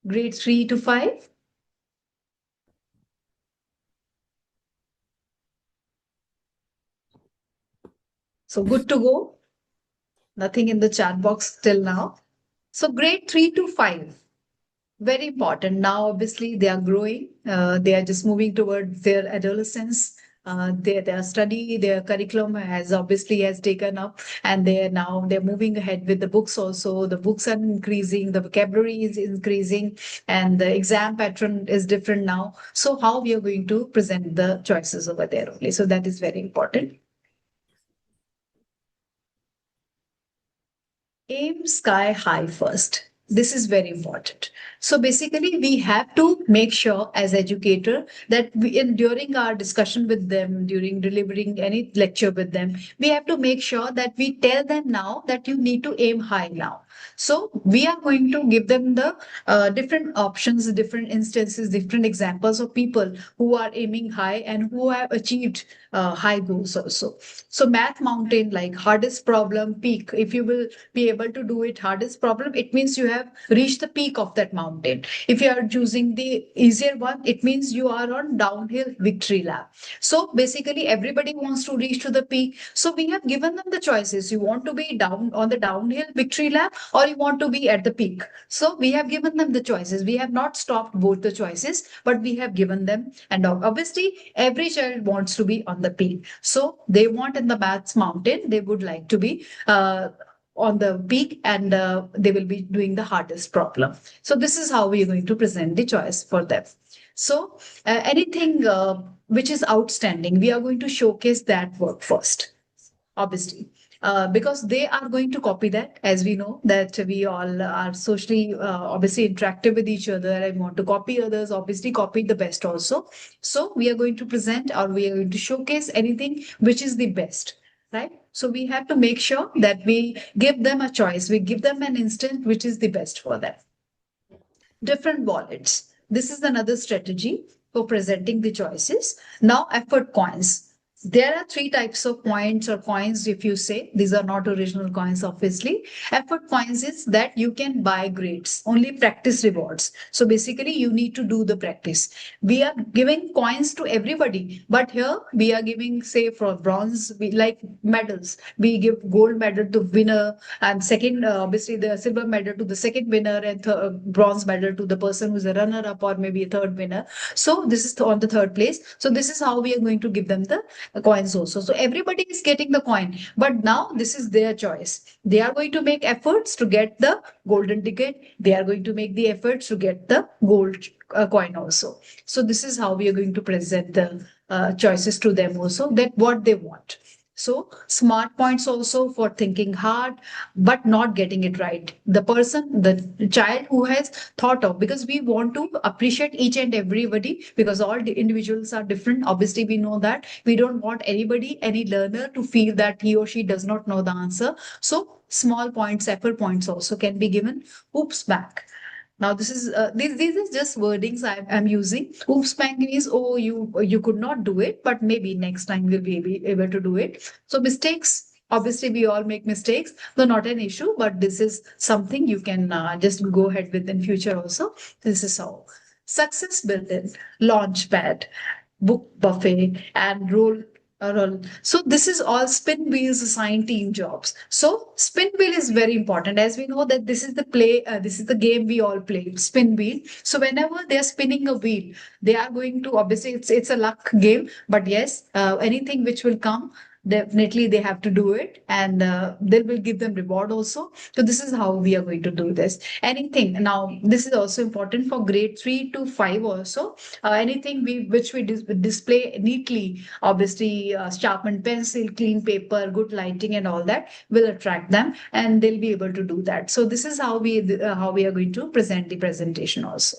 grade 3 to 5? So good to go. Nothing in the chat box till now. So grade 3 to 5. Very important. Now, obviously, they are growing. They are just moving towards their adolescence. Their study, their curriculum has taken up, and they're moving ahead with the books also. The books are increasing, the vocabulary is increasing, and the exam pattern is different now. So how we are going to present the choices over there only. So that is very important. Aim sky high first. This is very important. So basically, we have to make sure as educator that during our discussion with them, during delivering any lecture with them, we have to make sure that we tell them now that you need to aim high now. So we are going to give them the different options, different instances, different examples of people who are aiming high and who have achieved high goals also. So math mountain, like hardest problem, peak. If you will be able to do it, hardest problem, it means you have have reached the peak of that mountain. If you are choosing the easier one, it means you are on downhill victory lap. So basically, everybody wants to reach to the peak. So we have given them the choices. You want to be down on the downhill victory lap, or you want to be at the peak. So we have given them the choices. We have not stopped both the choices, but we have given them. And obviously, every child wants to be on the peak. So they want in the maths mountain, they would like to be on the peak, and they will be doing the hardest problem. So this is how we are going to present the choice for them. So anything which is outstanding, we are going to showcase that work first, obviously. Because they are going to copy that, as we know that we all are socially obviously interactive with each other and want to copy others, obviously copy the best also. So we are going to present, or we are going to showcase anything which is the best, right? So we have to make sure that we give them a choice, we give them an instant which is the best for them. Different wallets. This is another strategy for presenting the choices. Now, effort coins. There are three types of points or coins, if you say. These are not original coins, obviously. Effort coins is that you can buy grades, only practice rewards. So basically, you need to do the practice. We are giving coins to everybody, but here we are giving, say, for bronze, we like medals. We give gold medal to winner, and second, obviously, the silver medal to the second winner, and bronze medal to the person who's a runner up or maybe a third winner. So this is on the third place. So this is how we are going to give them the coins also. So everybody is getting the coin, but now this is their choice. They are going to make efforts to get the golden ticket. They are going to make the efforts to get the gold coin also. So this is how we are going to present the choices to them also, that what they want. So smart points also for thinking hard, but not getting it right. The person, the child who has thought of, because we want to appreciate each and everybody, because all the individuals are different. Obviously, we know that we don't want anybody, any learner to feel that he or she does not know the answer. So small points, effort points also can be given. Oops, back. Now this is these are just wordings I'm using. Oops, bang means, oh, you could not do it, but maybe next time we'll be able to do it. So mistakes, obviously we all make mistakes, though not an issue, but this is something you can just go ahead with in future also. This is how. Success built in, launch pad, book buffet, and roll. So this is all spin wheels assigned team jobs. So spin wheel is very important, as we know that this is the play, this is the game we all play, spin wheel. So whenever they are spinning a wheel, they are going to, obviously it's a luck game, but yes, anything which will come, definitely they have to do it, and they will give them reward also. So this is how we are going to do this. Anything now, this is also important for grade 3 to 5 also. Anything which we display neatly, obviously sharpened pencil, clean paper, good lighting, and all that will attract them, and they'll be able to do that. So this is how we are going to present the presentation also.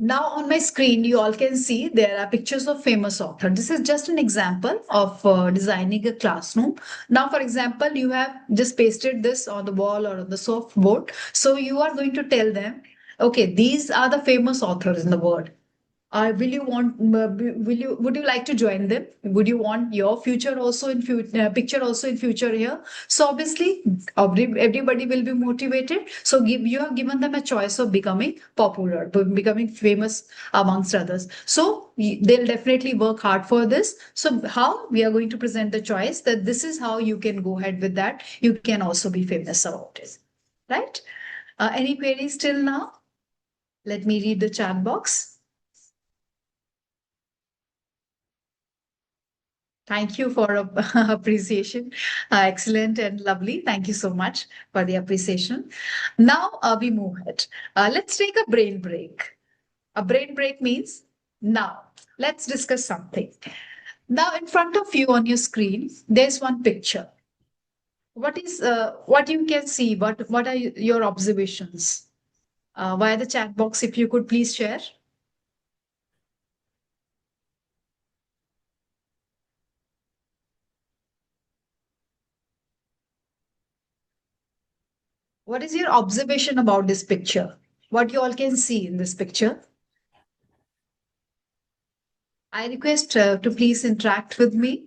Now on my screen, you all can see there are pictures of famous authors. This is just an example of designing a classroom. Now, for example, you have just pasted this on the wall or on the soft board. So you are going to tell them, okay, these are the famous authors in the world. Would you like to join them? Would you want your future also in picture also in future here? So obviously everybody will be motivated. So you have given them a choice of becoming popular, becoming famous amongst others. So they'll definitely work hard for this. So how we are going to present the choice, that this is how you can go ahead with that. You can also be famous about it, right? Any queries till now? Let me read the chat box. Thank you for appreciation. Excellent and lovely. Thank you so much for the appreciation. Now we move ahead. Let's take a brain break. A brain break means now let's discuss something. Now in front of you on your screen, there's one picture. What you can see? What are your observations? Via the chat box, if you could please share. What is your observation about this picture? What you all can see in this picture? I request to please interact with me.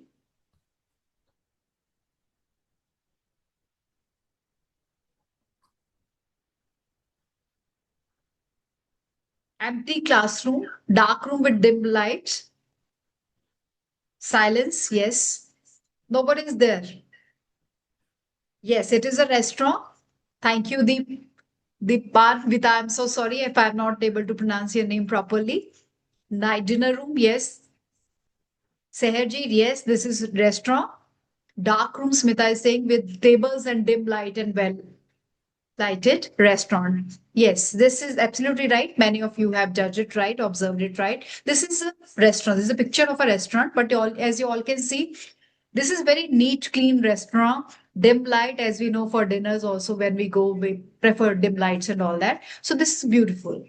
Empty classroom, dark room with dim lights, silence, yes. Nobody is there. Yes, it is a restaurant. Thank you, Deeparvita. I'm so sorry if I'm not able to pronounce your name properly. Night dinner room, yes. Seherji, yes, this is restaurant. Dark room, Smita is saying, with tables and dim light and well lighted restaurant. Yes, this is absolutely right. Many of you have judged it right, observed it right. This is a restaurant. This is a picture of a restaurant, but as you all can see, this is very neat, clean restaurant. Dim light, as we know for dinners also, when we go, we prefer dim lights and all that. So this is beautiful.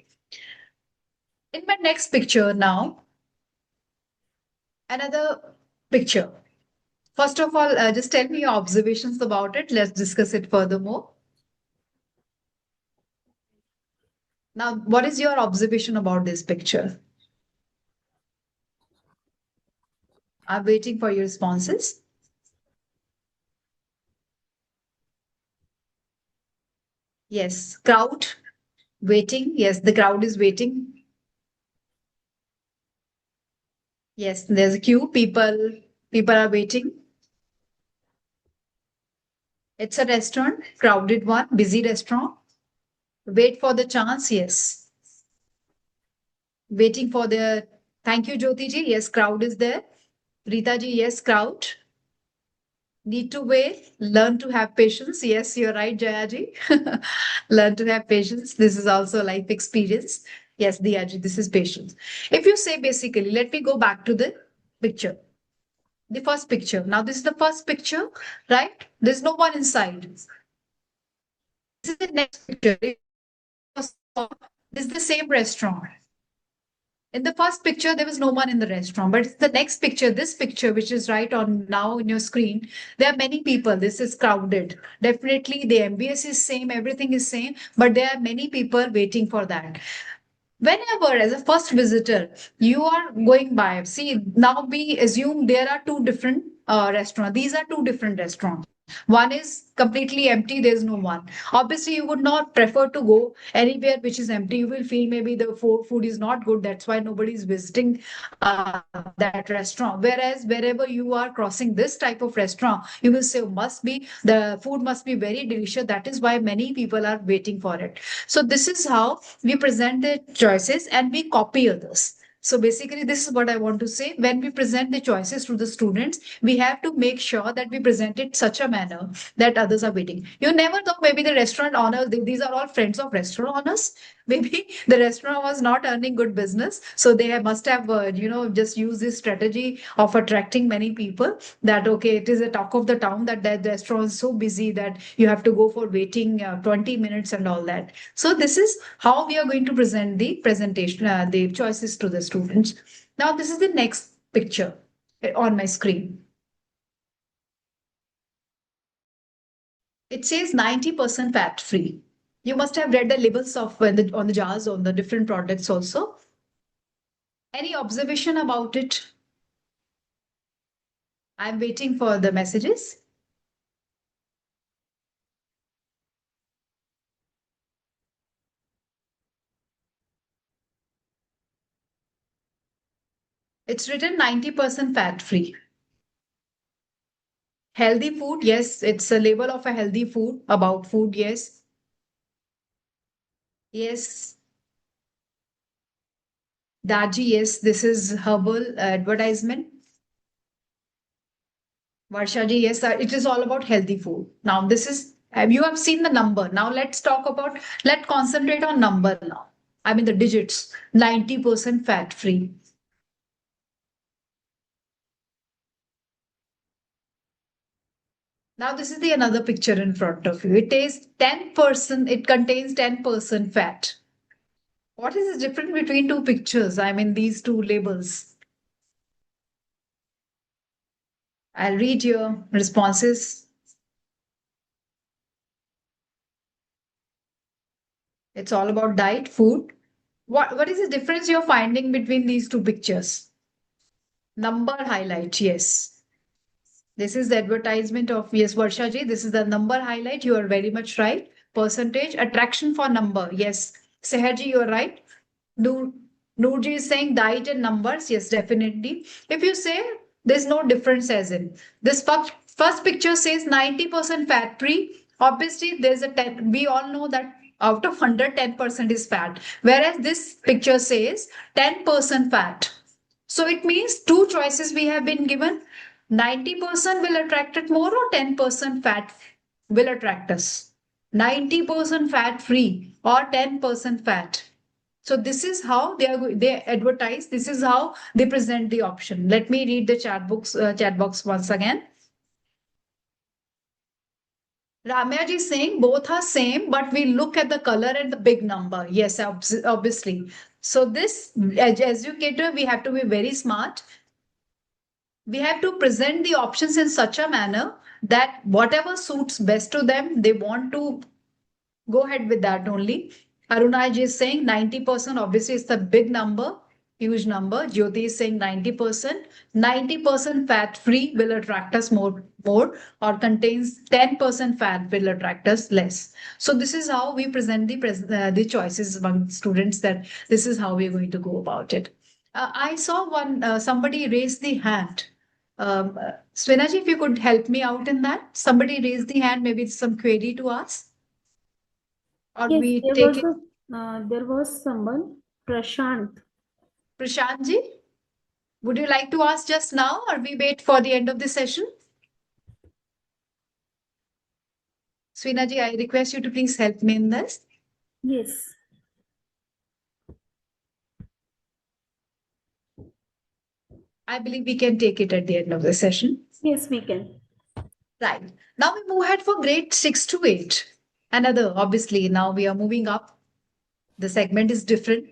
In my next picture now, another picture. First of all, just tell me your observations about it. Let's discuss it furthermore. Now, what is your observation about this picture? I'm waiting for your responses. Yes, crowd waiting. Yes, the crowd is waiting. Yes, there's a queue. People are waiting. It's a restaurant, crowded one, busy restaurant. Wait for the chance. Yes. Waiting for the. Thank you, Jyoti ji. Yes, crowd is there. Rita ji, yes, crowd. Need to wait. Learn to have patience. Yes, you're right, Jaya ji. Learn to have patience. This is also a life experience. Yes, Diya ji, this is patience. If you say basically, let me go back to the picture. The first picture. Now, this is the first picture, right? There's no one inside. This is the next picture. This is the same restaurant. In the first picture, there was no one in the restaurant, but it's the next picture, this picture, which is right on now in your screen, there are many people. This is crowded. Definitely the MBS is same, everything is same, but there are many people waiting for that. Whenever, as a first visitor, you are going by, see, now we assume there are two different restaurants. These are two different restaurants. One is completely empty, there's no one. Obviously, you would not prefer to go anywhere which is empty. You will feel maybe the food is not good. That's why nobody is visiting that restaurant. Whereas wherever you are crossing this type of restaurant, you will say, the food must be very delicious. That is why many people are waiting for it. So this is how we present the choices and we copy others. So basically, this is what I want to say. When we present the choices to the students, we have to make sure that we present it such a manner that others are waiting. You never know, maybe the restaurant owner, these are all friends of restaurant owners. Maybe the restaurant was not earning good business. So they must have, just used this strategy of attracting many people that, okay, it is a talk of the town that the restaurant is so busy that you have to go for waiting 20 minutes and all that. So this is how we are going to present the presentation, the choices to the students. Now, this is the next picture on my screen. It says 90% fat free. You must have read the labels of on the jars on the different products also. Any observation about it? I'm waiting for the messages. It's written 90% fat free. Healthy food, yes, it's a label of a healthy food, about food, yes. Yes. Daji, yes, this is herbal advertisement. Varshaji, yes, it is all about healthy food. Now, this is, you have seen the number. Now, let's concentrate on number now. I mean, the digits, 90% fat free. Now, this is the another picture in front of you. It is 10%, it contains 10% fat. What is the difference between two pictures? I mean, these two labels. I'll read your responses. It's all about diet, food. What is the difference you're finding between these two pictures? Number highlight, yes. This is the advertisement of, yes, Varsha ji, this is the number highlight. You are very much right. Percentage, attraction for number, yes. Seher ji, you are right. Noorji is saying diet and numbers. Yes, definitely. If you say there's no difference as in this first picture says 90% fat free. Obviously, there's a 10. We all know that out of 100, 10% is fat. Whereas this picture says 10% fat. So it means two choices we have been given. 90% will attract it more or 10% fat will attract us. 90% fat free or 10% fat. So this is how they advertise. This is how they present the option. Let me read the chat box once again. Ramya ji is saying both are same, but we look at the color and the big number. Yes, obviously. So this, as educator, we have to be very smart. We have to present the options in such a manner that whatever suits best to them, they want to go ahead with that only. Arunaji is saying 90%, obviously it's the big number, huge number. Jyoti is saying 90%. 90% fat free will attract us more, or contains 10% fat will attract us less. So this is how we present the choices among students, that this is how we're going to go about it. I saw somebody raise the hand. Swinaji, if you could help me out in that. Somebody raised the hand, maybe it's some query to ask. Or Yes, we there take was it. there was someone, Prashant. Prashant ji, would you like to ask just now or we wait for the end of the session? Swina ji, I request you to please help me in this. Yes. I believe we can take it at the end of the session. Yes, we can. Right. Now we move ahead for grade 6 to 8. Obviously, now we are moving up. The segment is different.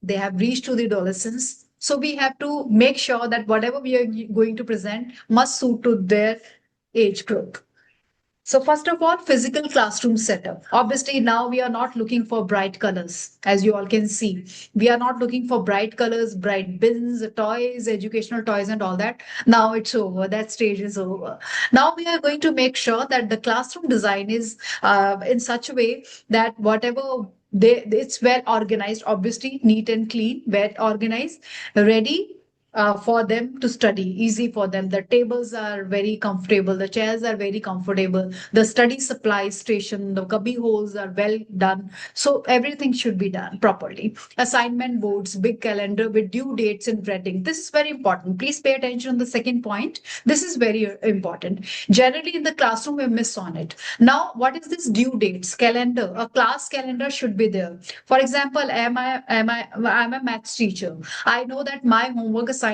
They have reached to the adolescence. So we have to make sure that whatever we are going to present must suit to their age group. So first of all, physical classroom setup. Obviously, now we are not looking for bright colors, as you all can see. We are not looking for bright colors, bright bins, toys, educational toys, and all that. Now it's over. That stage is over. Now we are going to make sure that the classroom design is in such a way that whatever it's well organized, obviously neat and clean, well organized, ready for them to study, easy for them. The tables are very comfortable, the chairs are very comfortable, the study supply station, the cubby holes are well done. So everything should be done properly. Assignment boards, big calendar with due dates and reading. This is very important. Please pay attention on the second point. This is very important. Generally in the classroom, we miss on it. Now, what is this due dates? Calendar, a class calendar should be there. For example, I'm a maths teacher. I know that my homework assignment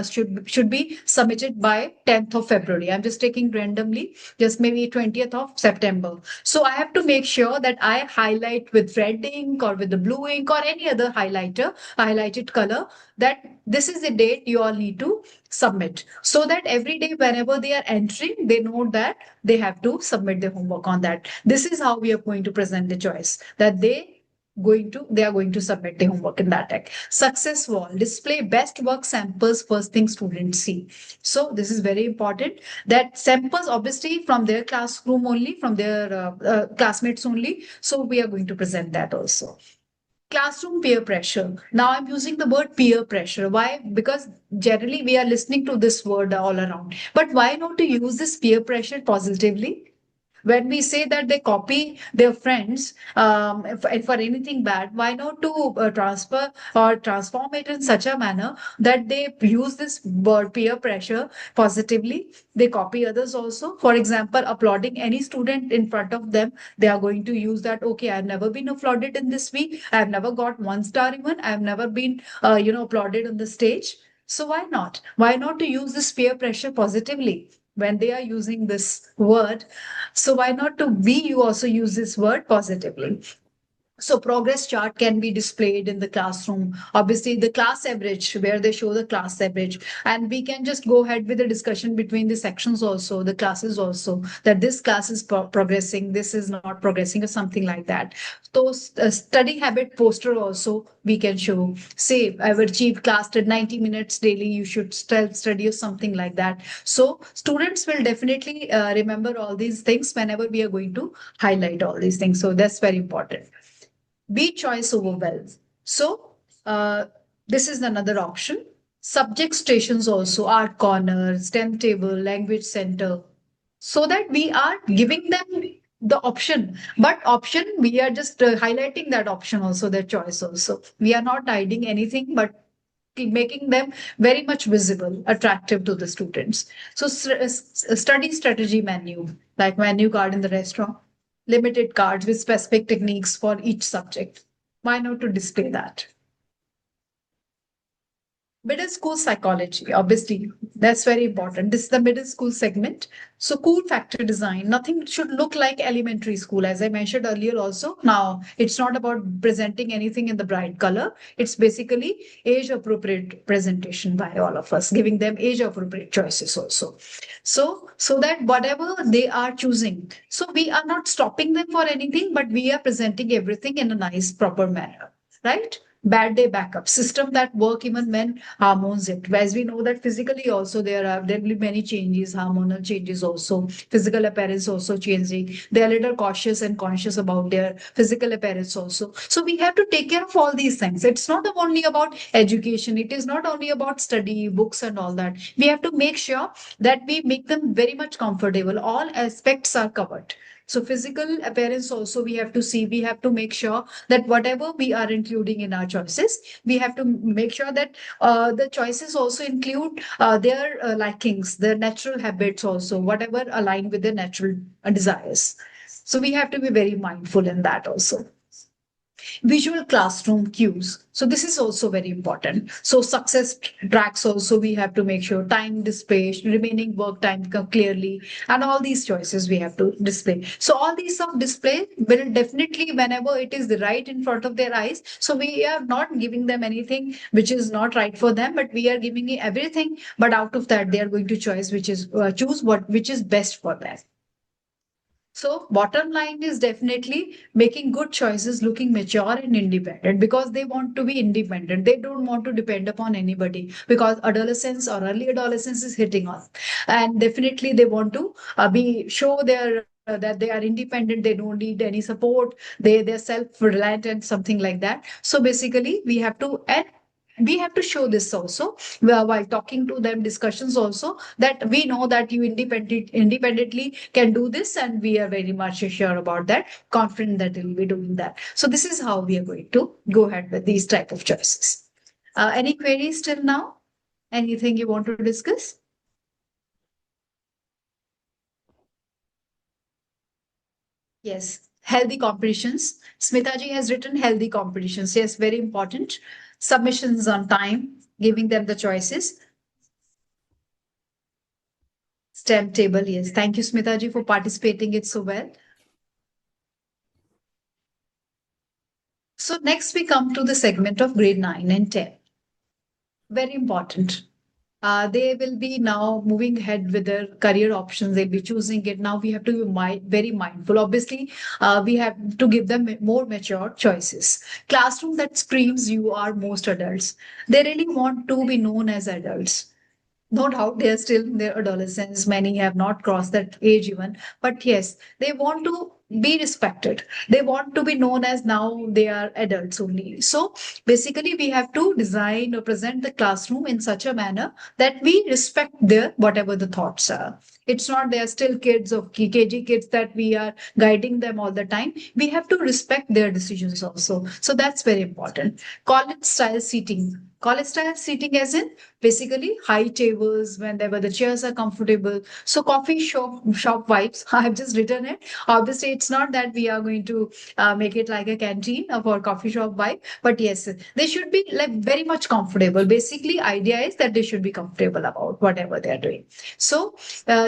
should be submitted by 10th of February. I'm just taking randomly, just maybe 20th of September. So I have to make sure that I highlight with red ink or with the blue ink or any other highlighted color, that this is the date you all need to submit, so that every day whenever they are entering, they know that they have to submit their homework on that. This is how we are going to present the choice, that they are going to submit the homework in that deck. Success wall, display best work samples, first thing students see. So this is very important, that samples obviously from their classroom only, from their classmates only. So we are going to present that also. Classroom peer pressure. Now I'm using the word peer pressure. Why? Because generally we are listening to this word all around. But why not to use this peer pressure positively? When we say that they copy their friends for anything bad, why not to transfer or transform it in such a manner that they use this word peer pressure positively? They copy others also. For example, applauding any student in front of them, they are going to use that. Okay, I've never been applauded in this week. I've never got 1 star even. I've never been, applauded on the stage. So why not? Why not to use this peer pressure positively? When they are using this word, so why not to you also use this word positively? So progress chart can be displayed in the classroom. Obviously, the class average, where they show the class average. And we can just go ahead with the discussion between the sections also, the classes also, that this class is progressing, this is not progressing, or something like that. So study habit poster also we can show. Say, I've achieved class at 90 minutes daily, you should study or something like that. So students will definitely remember all these things whenever we are going to highlight all these things. So that's very important. Be choice over wealth. So This is another option. Subject stations also, art corner, STEM table, language center, so that we are giving them the option. But option, we are just highlighting that option also, their choice also. We are not hiding anything, but making them very much visible, attractive to the students. So study strategy menu, like menu card in the restaurant, limited cards with specific techniques for each subject. Why not to display that? Middle school psychology, obviously, that's very important. This is the middle school segment. So, cool factor design, nothing should look like elementary school, as I mentioned earlier, also. Now, it's not about presenting anything in the bright color, it's basically age appropriate presentation by all of us, giving them age appropriate choices also. So that whatever they are choosing, so we are not stopping them for anything, but we are presenting everything in a nice, proper manner, right? Bad day backup system that work even when hormones it. As we know that physically also there will be many changes, hormonal changes also, physical appearance also changing. They are a little cautious and conscious about their physical appearance also. So we have to take care of all these things. It's not only about education. It is not only about study, books and all that. We have to make sure that we make them very much comfortable. All aspects are covered. So physical appearance also we have to see, we have to make sure that whatever we are including in our choices, we have to make sure that the choices also include their likings, their natural habits also, whatever align with their natural desires. So we have to be very mindful in that also. Visual classroom cues. So this is also very important. So success tracks also we have to make sure time display, remaining work time clearly, and all these choices we have to display. So all these of display will definitely whenever it is right in front of their eyes. So we are not giving them anything which is not right for them, but we are giving everything. But out of that, they are going to choose which is best for them. So bottom line is definitely making good choices, looking mature and independent because they want to be independent. They don't want to depend upon anybody because adolescence or early adolescence is hitting us. And definitely they want to show their that they are independent, they don't need any support, they're self-reliant and something like that. So basically we have to show this also while talking to them, discussions also, that we know that you independently can do this and we are very much sure about that, confident that you'll be doing that. So this is how we are going to go ahead with these type of choices. Any queries till now? Anything you want to discuss? Yes, healthy competitions. Smitaji has written healthy competitions. Yes, very important. Submissions on time, giving them the choices. STEM table, yes. Thank you, Smitaji, for participating it so well. So next we come to the segment of grade 9 and 10. Very important. They will be now moving ahead with their career options. They'll be choosing it. Now we have to be very mindful. Obviously, we have to give them more mature choices. Classroom that screams you are most adults. They really want to be known as adults. No doubt they are still in their adolescence. Many have not crossed that age even. But yes, they want to be respected. They want to be known as now they are adults only. So basically, we have to design or present the classroom in such a manner that we respect their whatever the thoughts are. It's not they are still kids or KG kids that we are guiding them all the time. We have to respect their decisions also. So that's very important. College style seating. College style seating as in basically high tables whenever the chairs are comfortable. So coffee shop vibes. I've just written it. Obviously, it's not that we are going to make it like a canteen or coffee shop vibe, but yes, they should be like very much comfortable. Basically, idea is that they should be comfortable about whatever they are doing. So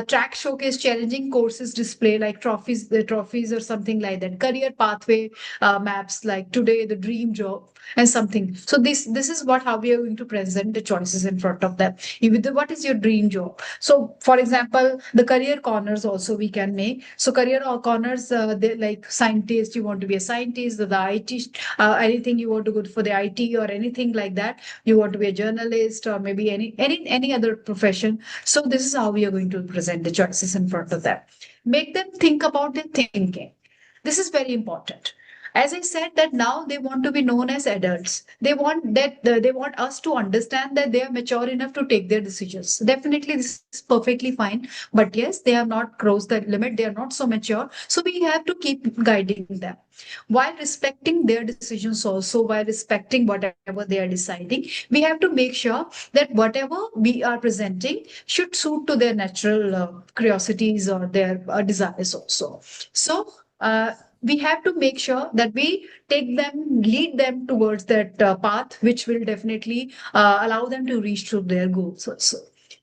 track showcase challenging courses display like trophies or something like that. Career pathway maps like today the dream job and something. So this is how we are going to present the choices in front of them. What is your dream job? So for example, the career corners also we can make. So career corners, they like scientist, you want to be a scientist, the IT, anything you want to go for the IT or anything like that. You want to be a journalist or maybe any other profession. So this is how we are going to present the choices in front of them. Make them think about their thinking. This is very important. As I said, that now they want to be known as adults. They want that they want us to understand that they are mature enough to take their decisions. Definitely, this is perfectly fine. But yes, they have not crossed that limit. They are not so mature. So we have to keep guiding them while respecting their decisions also, while respecting whatever they are deciding. We have to make sure that whatever we are presenting should suit to their natural curiosities or their desires also. So we have to make sure that we take them, lead them towards that path, which will definitely allow them to reach to their goals also.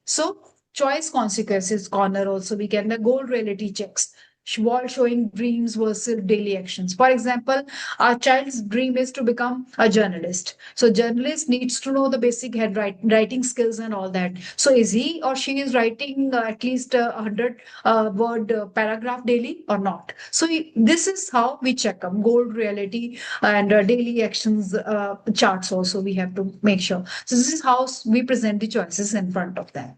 So choice consequences corner also, we can the goal reality checks, wall showing dreams versus daily actions. For example, our child's dream is to become a journalist. So journalist needs to know the basic writing skills and all that. So is he or she is writing at least 100 word paragraph daily or not? So this is how we check up goal reality and daily actions charts also we have to make sure. So this is how we present the choices in front of them.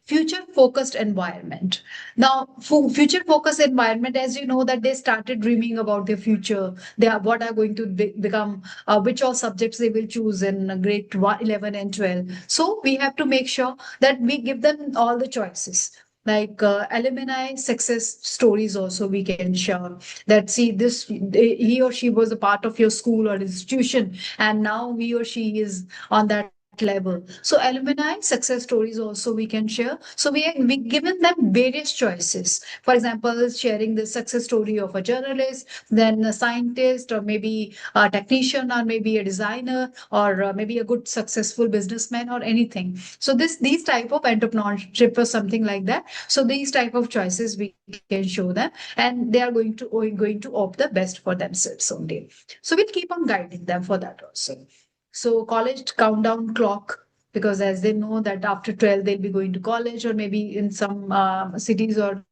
Future focused environment. Now, for future focused environment, as you know, that they started dreaming about their future. They are what are going to become, which all subjects they will choose in grade 11 and 12. So we have to make sure that we give them all the choices. Like alumni success stories also we can share, that see this he or she was a part of your school or institution, and now he or she is on that level. So alumni success stories also we can share. So we given them various choices. For example, sharing the success story of a journalist, then a scientist, or maybe a technician, or maybe a designer, or maybe a good successful businessman, or anything. So these type of entrepreneurship or something like that. So these type of choices we can show them, and they are going to opt the best for themselves only. So we'll keep on guiding them for that also. So college countdown clock, because as they know that after 12 they'll be going to college, or maybe in some cities or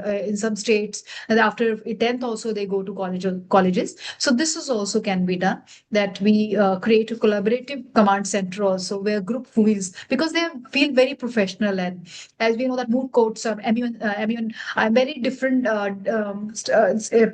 in some states, and after 10th also they go to college or colleges. So this is also can be done, that we create a collaborative command center also, where group feels, because they feel very professional. And as we know that mood courts are very different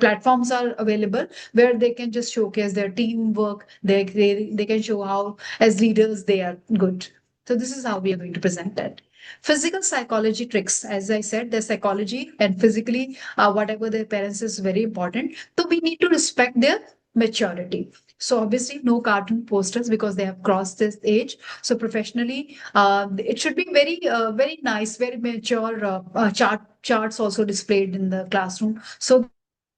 platforms are available, where they can just showcase their teamwork. They can show how as leaders they are good. So this is how we are going to present that. Physical psychology tricks, as I said, the psychology and physically, whatever their parents is very important. So we need to respect their maturity. So obviously, no cartoon posters because they have crossed this age. So professionally, it should be very nice, very mature charts also displayed in the classroom, so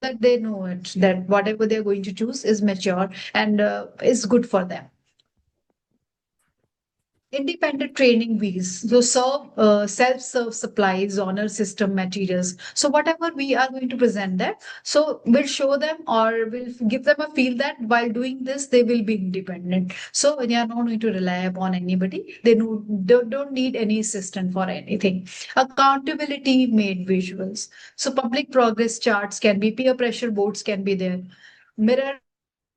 that they know it, that whatever they're going to choose is mature and is good for them. Independent training wheels, so self-serve supplies, honor system materials. So whatever we are going to present that, so we'll show them or we'll give them a feel that while doing this, they will be independent. So they are not going to rely upon anybody. They don't need any assistant for anything. Accountability made visuals. So public progress charts can be, peer pressure boards can be there. Mirror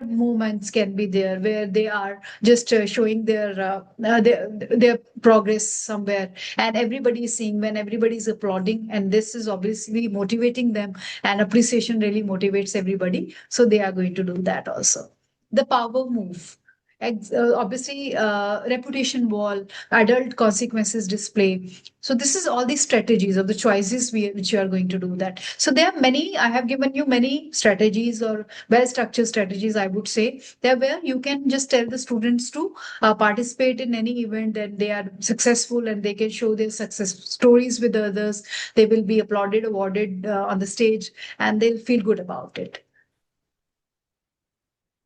movements can be there, where they are just showing their progress somewhere, and everybody is seeing, when everybody is applauding, and this is obviously motivating them, and appreciation really motivates everybody, so they are going to do that also. The power move, obviously reputation wall, adult consequences display. So this is all these strategies of the choices which you are going to do that. So there are many, I have given you many strategies or well structured strategies, I would say, there where you can just tell the students to participate in any event, that they are successful and they can show their success stories with others. They will be applauded, awarded on the stage, and they'll feel good about it.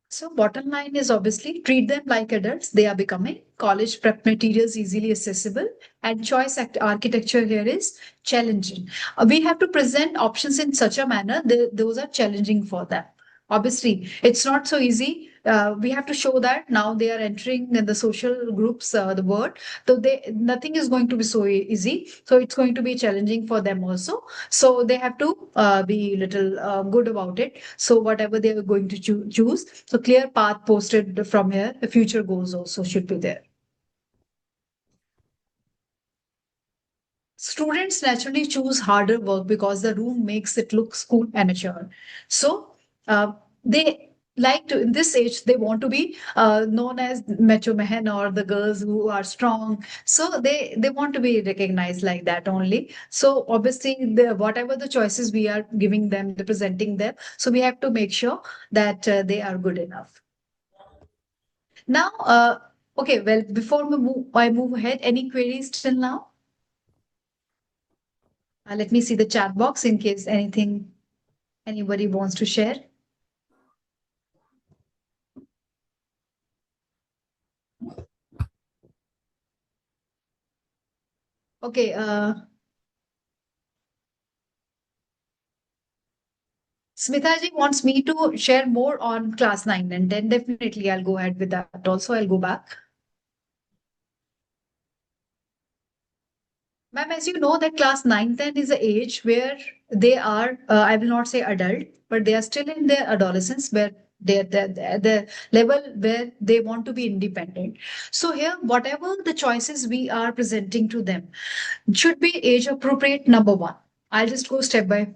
So bottom line is obviously treat them like adults they are becoming. College prep materials easily accessible, and choice architecture here is challenging. We have to present options in such a manner that those are challenging for them. Obviously, it's not so easy. We have to show that now they are entering in the social groups, the world. So nothing is going to be so easy. So it's going to be challenging for them also. So they have to be little good about it. So whatever they are going to choose, so clear path posted from here. The future goals also should be there. Students naturally choose harder work because the room makes it look school amateur. So they like to, in this age, they want to be known as macho man or the girls who are strong. So they want to be recognized like that only. So obviously, whatever the choices we are giving them, representing them, so we have to make sure that they are good enough. Now, okay, well, before I move ahead, any queries till now? Let me see the chat box in case anybody wants to share. Okay, Smitaji wants me to share more on class 9 and 10. Definitely, I'll go ahead with that also. I'll go back. Ma'am, as you know, that class 9, 10 is the age where they are, I will not say adult, but they are still in their adolescence, where they're the level where they want to be independent. So here, whatever the choices we are presenting to them should be age appropriate, number one. I'll just go step by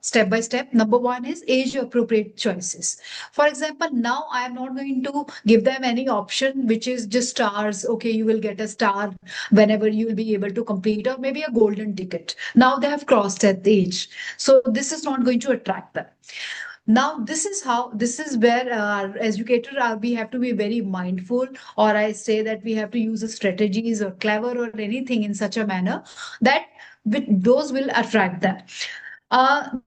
step. Number one is age appropriate choices. For example, now I am not going to give them any option which is just stars. Okay, you will get a star whenever you will be able to complete, or maybe a golden ticket. Now they have crossed that age. So this is not going to attract them. Now this is where our educator we have to be very mindful, or I say that we have to use strategies or clever or anything in such a manner that those will attract them.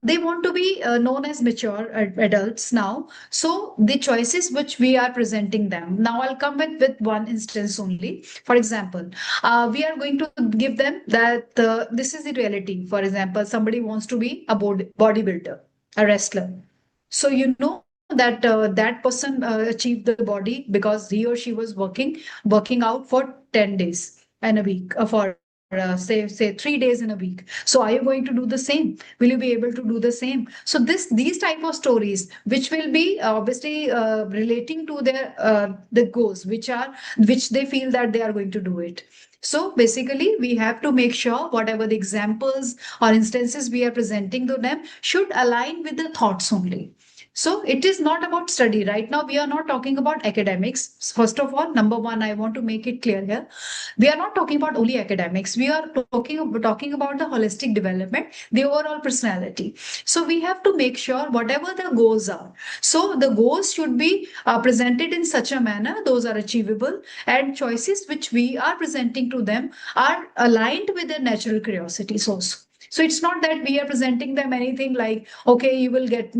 They want to be known as mature adults now. So the choices which we are presenting them now, I'll come with one instance only. For example, we are going to give them that this is the reality. For example, somebody wants to be a bodybuilder, a wrestler. So you know that that person achieved the body because he or she was working out for 10 days in a week, for say 3 days in a week. So are you going to do the same? Will you be able to do the same? So these type of stories which will be obviously relating to their the goals which they feel that they are going to do it. So basically, we have to make sure whatever the examples or instances we are presenting to them should align with the thoughts only. So it is not about study. Right now, we are not talking about academics. First of all, number one, I want to make it clear here. We are not talking about only academics. We are talking about the holistic development, the overall personality. So we have to make sure whatever the goals are. So the goals should be presented in such a manner, those are achievable, and choices which we are presenting to them are aligned with their natural curiosities also. So it's not that we are presenting them anything like, okay, you will get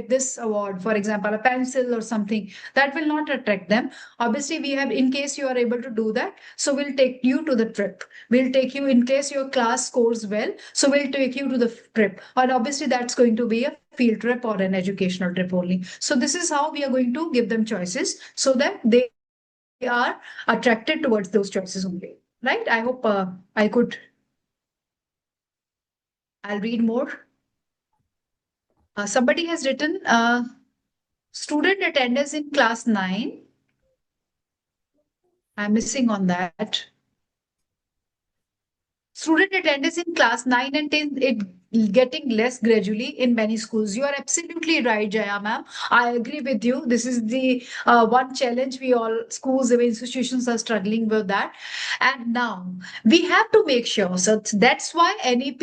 this award, for example, a pencil or something. That will not attract them. Obviously, we have, in case you are able to do that, so we'll take you to the trip. We'll take you, in case your class scores well, so we'll take you to the trip. And obviously, that's going to be a field trip or an educational trip only. So this is how we are going to give them choices so that they are attracted towards those choices only. Right? I hope I'll read more. Somebody has written student attendance in class 9. I'm missing on that. Student attendance in class 9 and 10, it getting less gradually in many schools. You are absolutely right, Jaya ma'am. I agree with you. This is the one challenge we all schools and institutions are struggling with that. And now we have to make sure. So that's why NEP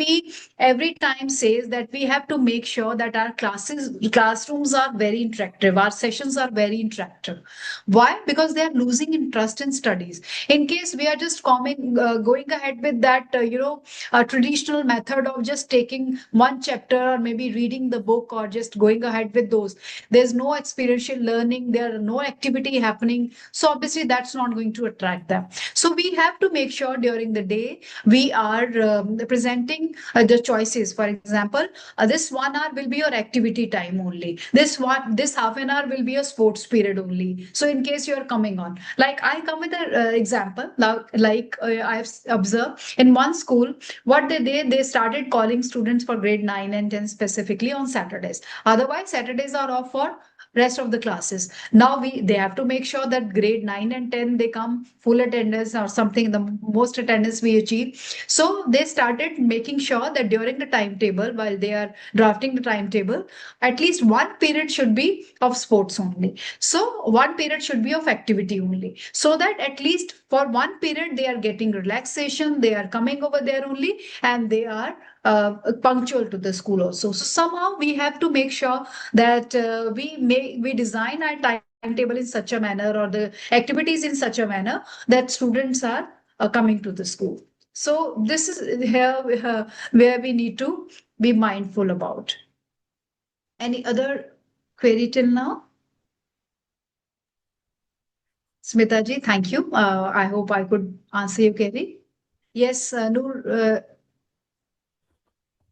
every time says that we have to make sure that our classrooms are very interactive. Our sessions are very interactive. Why? Because they are losing interest in studies. In case we are just going ahead with that, a traditional method of just taking one chapter or maybe reading the book or just going ahead with those, there's no experiential learning, there are no activity happening. So obviously that's not going to attract them. So we have to make sure during the day we are presenting the choices. For example, this 1 hour will be your activity time only. This half an hour will be a sports period only. So in case you are coming on, like I come with an example, like I've observed in one school, what they did, they started calling students for grade 9 and 10 specifically on Saturdays. Otherwise, Saturdays are off for rest of the classes. Now they have to make sure that grade 9 and 10 they come full attendance or something, the most attendance we achieve. So they started making sure that during the timetable, while they are drafting the timetable, at least one period should be of sports only. So one period should be of activity only. So that at least for one period they are getting relaxation, they are coming over there only, and they are punctual to the school also. So somehow we have to make sure that we design our timetable in such a manner, or the activities in such a manner, that students are coming to the school. So this is here where we need to be mindful about. Any other query till now? Smita ji, thank you. I hope I could answer your query. Yes, Noor.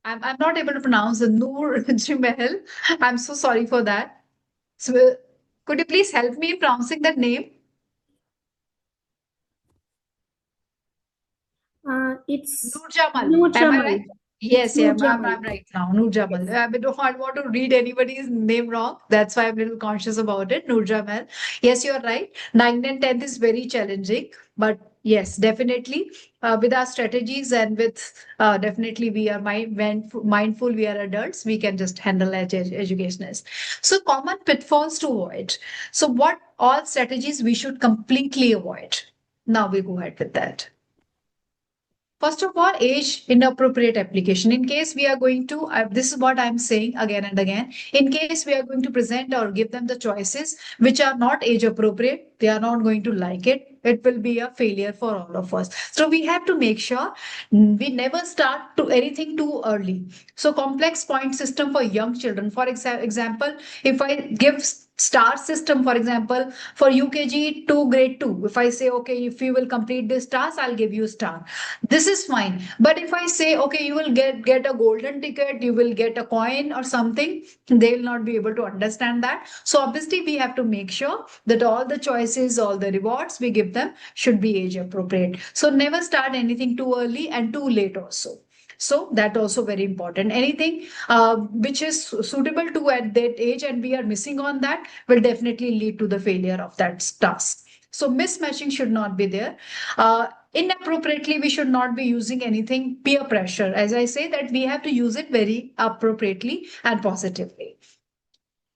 I'm not able to pronounce the Noor Jimel. I'm so sorry for that. So, could you please help me in pronouncing that name? It's Noor Jamal. Noor Am I Jamal. right? Yes, Noor yeah, Jamal. I'm right now. Noor Jamal. Yes. I don't want to read anybody's name wrong. That's why I'm a little conscious about it. Noor Jamal. Yes, you're right. 9th and 10th is very challenging, but yes, definitely with our strategies and with definitely we are mindful, we are adults, we can just handle educationists. So common pitfalls to avoid. So what all strategies we should completely avoid? Now we go ahead with that. First of all, age inappropriate application. In case we are going to, this is what I'm saying again and again. In case we are going to present or give them the choices which are not age appropriate, they are not going to like it. It will be a failure for all of us. So we have to make sure we never start to anything too early. So complex point system for young children. For example, if I give star system, for example, for UKG to grade 2, if I say, okay, if you will complete this task, I'll give you a star. This is fine. But if I say, okay, you will get a golden ticket, you will get a coin or something, they will not be able to understand that. So obviously we have to make sure that all the choices, all the rewards we give them should be age appropriate. So never start anything too early and too late also. So that also very important. Anything which is suitable to at that age and we are missing on that will definitely lead to the failure of that task. So mismatching should not be there. Inappropriately, we should not be using anything peer pressure. As I say that we have to use it very appropriately and positively.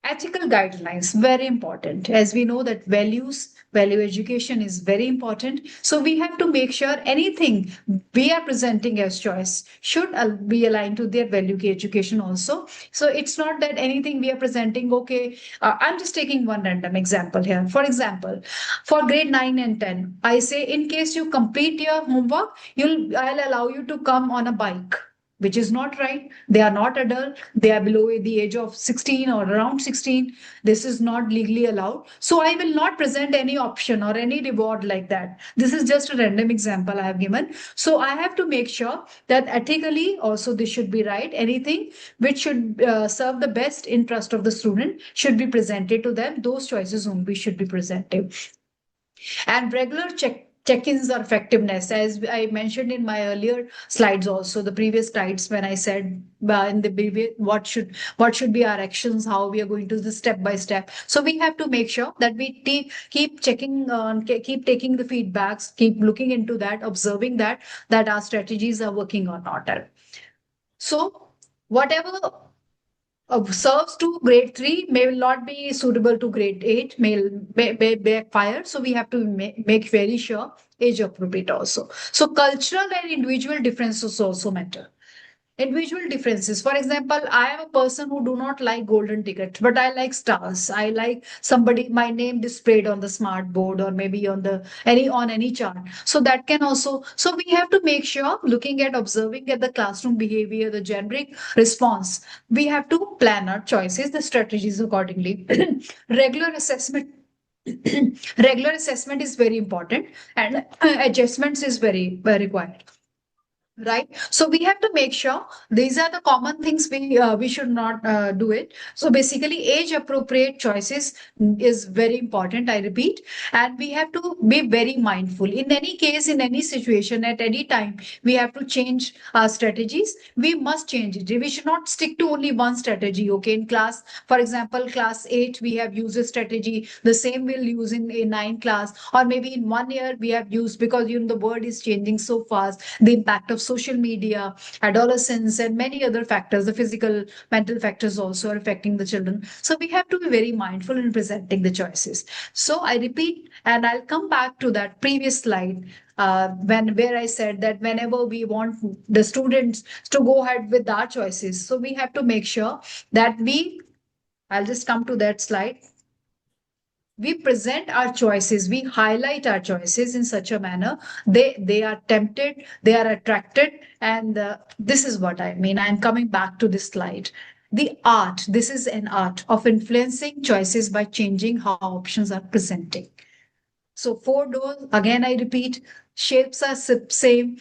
Ethical guidelines, very important. As we know that value education is very important. So we have to make sure anything we are presenting as choice should be aligned to their value education also. So it's not that anything we are presenting, okay, I'm just taking one random example here. For example, for grade 9 and 10, I say in case you complete your homework, I'll allow you to come on a bike, which is not right. They are not adult. They are below the age of 16 or around 16. This is not legally allowed. So I will not present any option or any reward like that. This is just a random example I have given. So I have to make sure that ethically also this should be right. Anything which should serve the best interest of the student should be presented to them. Those choices only should be presented. And regular check-ins or effectiveness, as I mentioned in my earlier slides, also the previous slides when I said in the previous what should be our actions, how we are going to the step by step. So we have to make sure that we keep checking on, keep taking the feedbacks, keep looking into that, observing that our strategies are working or not. So whatever serves to grade 3 may not be suitable to grade 8, may backfire. So we have to make very sure age appropriate also. So cultural and individual differences also matter. Individual differences. For example, I am a person who do not like golden ticket, but I like stars. I like my name displayed on the smart board or maybe on any chart. So that can also, so we have to make sure looking at observing at the classroom behavior, the generic response, we have to plan our choices, the strategies accordingly. Regular assessment regular assessment is very important and adjustments is very required. right? So we have to make sure these are the common things we should not do it. So basically, age appropriate choices is very important, I repeat, and we have to be very mindful. In any case, in any situation, at any time, we have to change our strategies. We must change it. We should not stick to only one strategy. Okay, in class, for example, class 8, we have used a strategy. The same we'll use in 9 class, or maybe in 1 year we have used, because the world is changing so fast. The impact of social media, adolescence, and many other factors, the physical, mental factors also are affecting the children. So we have to be very mindful in presenting the choices. So I repeat, and I'll come back to that previous slide, where I said that whenever we want the students to go ahead with our choices, so we have to make sure that I'll just come to that slide. We present our choices, we highlight our choices in such a manner they are tempted, they are attracted, and this is what I mean. I'm coming back to this slide. This is an art of influencing choices by changing how options are presenting. So 4 doors, again I repeat, shapes are same,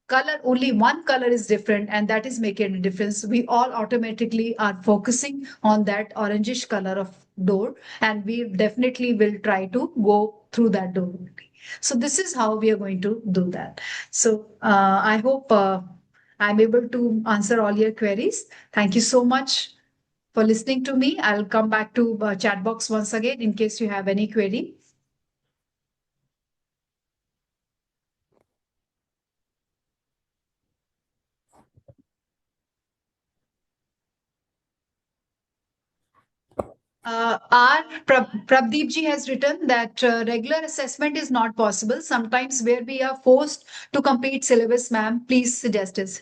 color, only one color is different, and that is making a difference. We all automatically are focusing on that orangish color of door, and we definitely will try to go through that door. So this is how we are going to do that. So I hope I'm able to answer all your queries. Thank you so much for listening to me. I'll come back to chat box once again in case you have any query. Prabdeep ji has written that regular assessment is not possible. Sometimes where we are forced to complete syllabus, ma'am, please suggest it.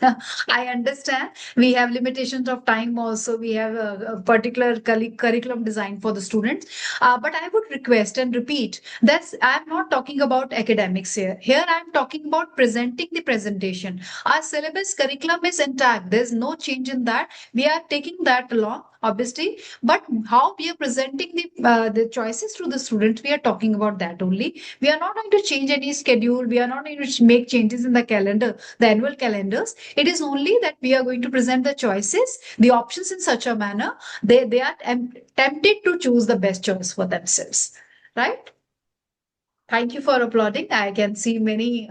I understand we have limitations of time also. We have a particular curriculum design for the students. But I would request and repeat that I'm not talking about academics here. Here I'm talking about presenting the presentation. Our syllabus curriculum is intact. There's no change in that. We are taking that along, obviously, but how we are presenting the choices to the students, we are talking about that only. We are not going to change any schedule. We are not going to make changes in the calendar, the annual calendars. It is only that we are going to present the choices, the options in such a manner they are tempted to choose the best choice for themselves, right? Thank you for applauding. I can see many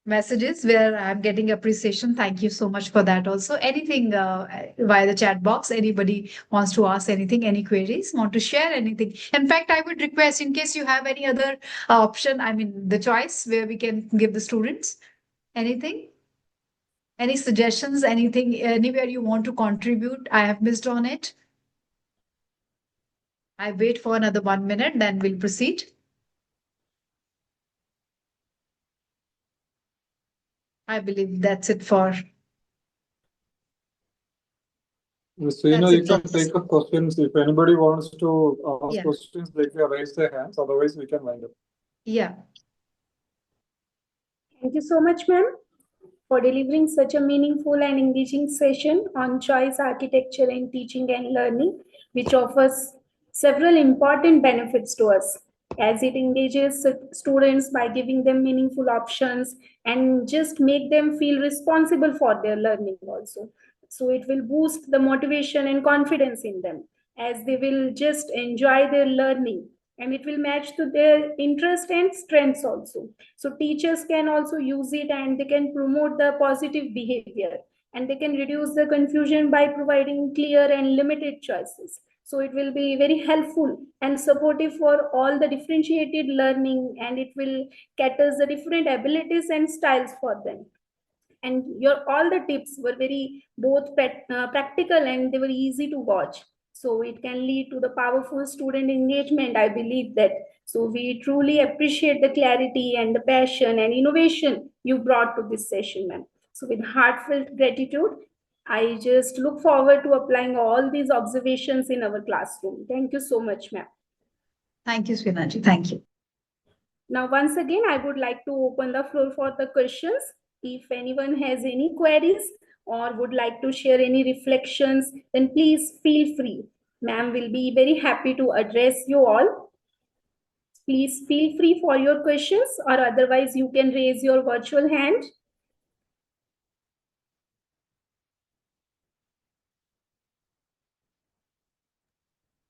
messages where I'm getting appreciation. Thank you so much for that. Also, anything via the chat box, anybody wants to ask anything, any queries, want to share anything. In fact, I would request, in case you have any other option, I mean, the choice where we can give the students anything, any suggestions, anything, anywhere you want to contribute, I have missed on it. I wait for another 1 minute, then we'll proceed. I believe that's it for. Ms. Veena, you can take up questions. If anybody wants to ask questions, they can raise their hands. Otherwise, we can wind up. Yeah. Thank you so much, ma'am, for delivering such a meaningful and engaging session on choice architecture in teaching and learning, which offers several important benefits to us, as it engages students by giving them meaningful options and just make them feel responsible for their learning also. So it will boost the motivation and confidence in them, as they will just enjoy their learning, and it will match to their interest and strengths also. So teachers can also use it, and they can promote the positive behavior, and they can reduce the confusion by providing clear and limited choices. So it will be very helpful and supportive for all the differentiated learning, and it will cater the different abilities and styles for them. And your all the tips were very both practical, and they were easy to watch. So it can lead to the powerful student engagement, I believe that. So we truly appreciate the clarity and the passion and innovation you brought to this session, ma'am. So with heartfelt gratitude, I just look forward to applying all these observations in our classroom. Thank you so much, ma'am. Thank you, Srinaji. Thank you. Now, once again, I would like to open the floor for the questions. If anyone has any queries or would like to share any reflections, then please feel free. Ma'am will be very happy to address you all. Please feel free for your questions, or otherwise you can raise your virtual hand.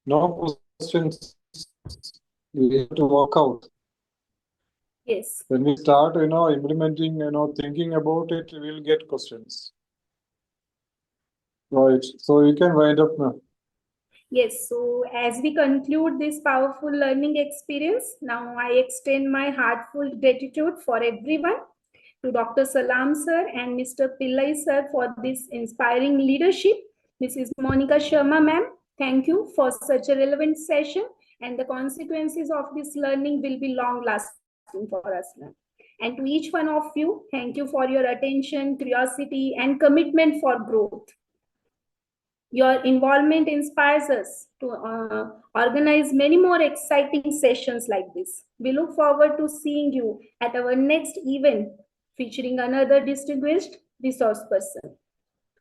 no questions, we have to work out. Yes. When we start, implementing, thinking about it, we'll get questions. Right. So you can wind up now. Yes, so as we conclude this powerful learning experience, now I extend my heartfelt gratitude for everyone, to Dr. Salam sir and Mr. Pillai sir for this inspiring leadership. Mrs. Monica Sharma ma'am, thank you for such a relevant session, and the consequences of this learning will be long lasting for us, ma'am. And to each one of you, thank you for your attention, curiosity, and commitment for growth. Your involvement inspires us to organize many more exciting sessions like this. We look forward to seeing you at our next event featuring another distinguished resource person.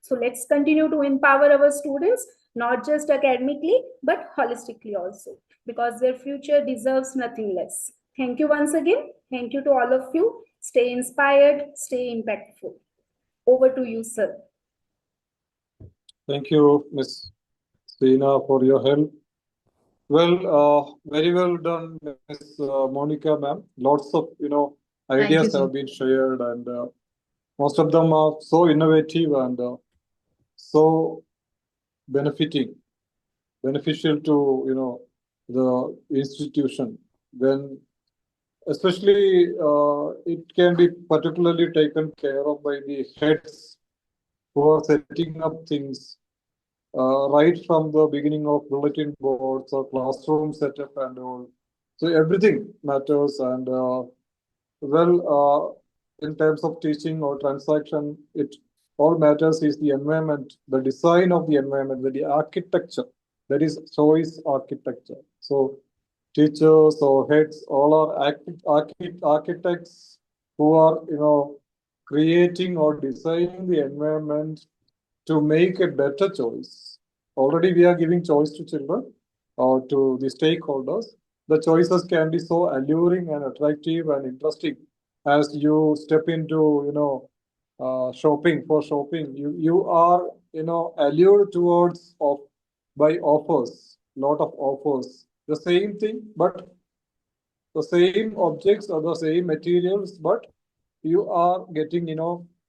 So let's continue to empower our students, not just academically, but holistically also, because their future deserves nothing less. Thank you once again. Thank you to all of you. Stay inspired, stay impactful. Over to you, sir. Thank you, Ms. Seena, for your help. Well, very well done, Ms. Monica, ma'am. Lots of, ideas sir. have been shared, and most of them are so innovative and so beneficial to, the institution. When, especially, it can be particularly taken care of by the heads who are setting up things right from the beginning of bulletin boards or classroom setup and all. So everything matters, and in terms of teaching or transaction, it all matters is the environment, the design of the environment, the architecture. That is choice architecture. So teachers or heads all are architects who are, creating or designing the environment to make a better choice. Already we are giving choice to children or to the stakeholders. The choices can be so alluring and attractive and interesting as you step into, shopping. For shopping, you are, allured towards by offers, lot of offers. The same thing, but the same objects or the same materials, but you are getting,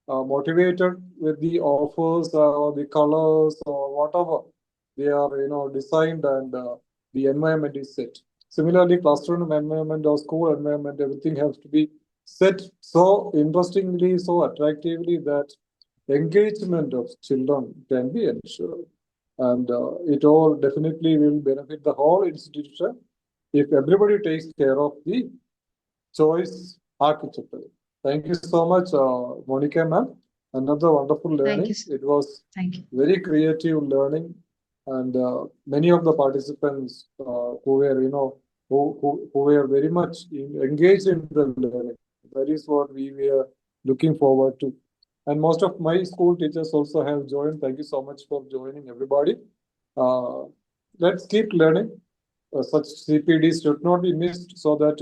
motivated with the offers or the colors or whatever they are, designed, and the environment is set. Similarly, classroom environment or school environment, everything has to be set so interestingly, so attractively that engagement of children can be ensured. And it all definitely will benefit the whole institution if everybody takes care of the choice architecture. Thank you so much, Monica ma'am. Another wonderful learning. you, sir. It was Thank you. very creative learning, and many of the participants who were, who were very much engaged in the learning. That is what we were looking forward to. And most of my school teachers also have joined. Thank you so much for joining, everybody. Let's keep learning. Such CPDs should not be missed, so that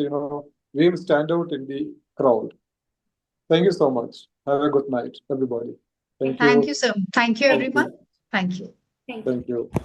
we will stand out in the crowd. Thank you so much. Have a good night, everybody. Thank you. Thank you, sir. Thank you, Thank you. everyone. Thank you. Thank you. Thank you.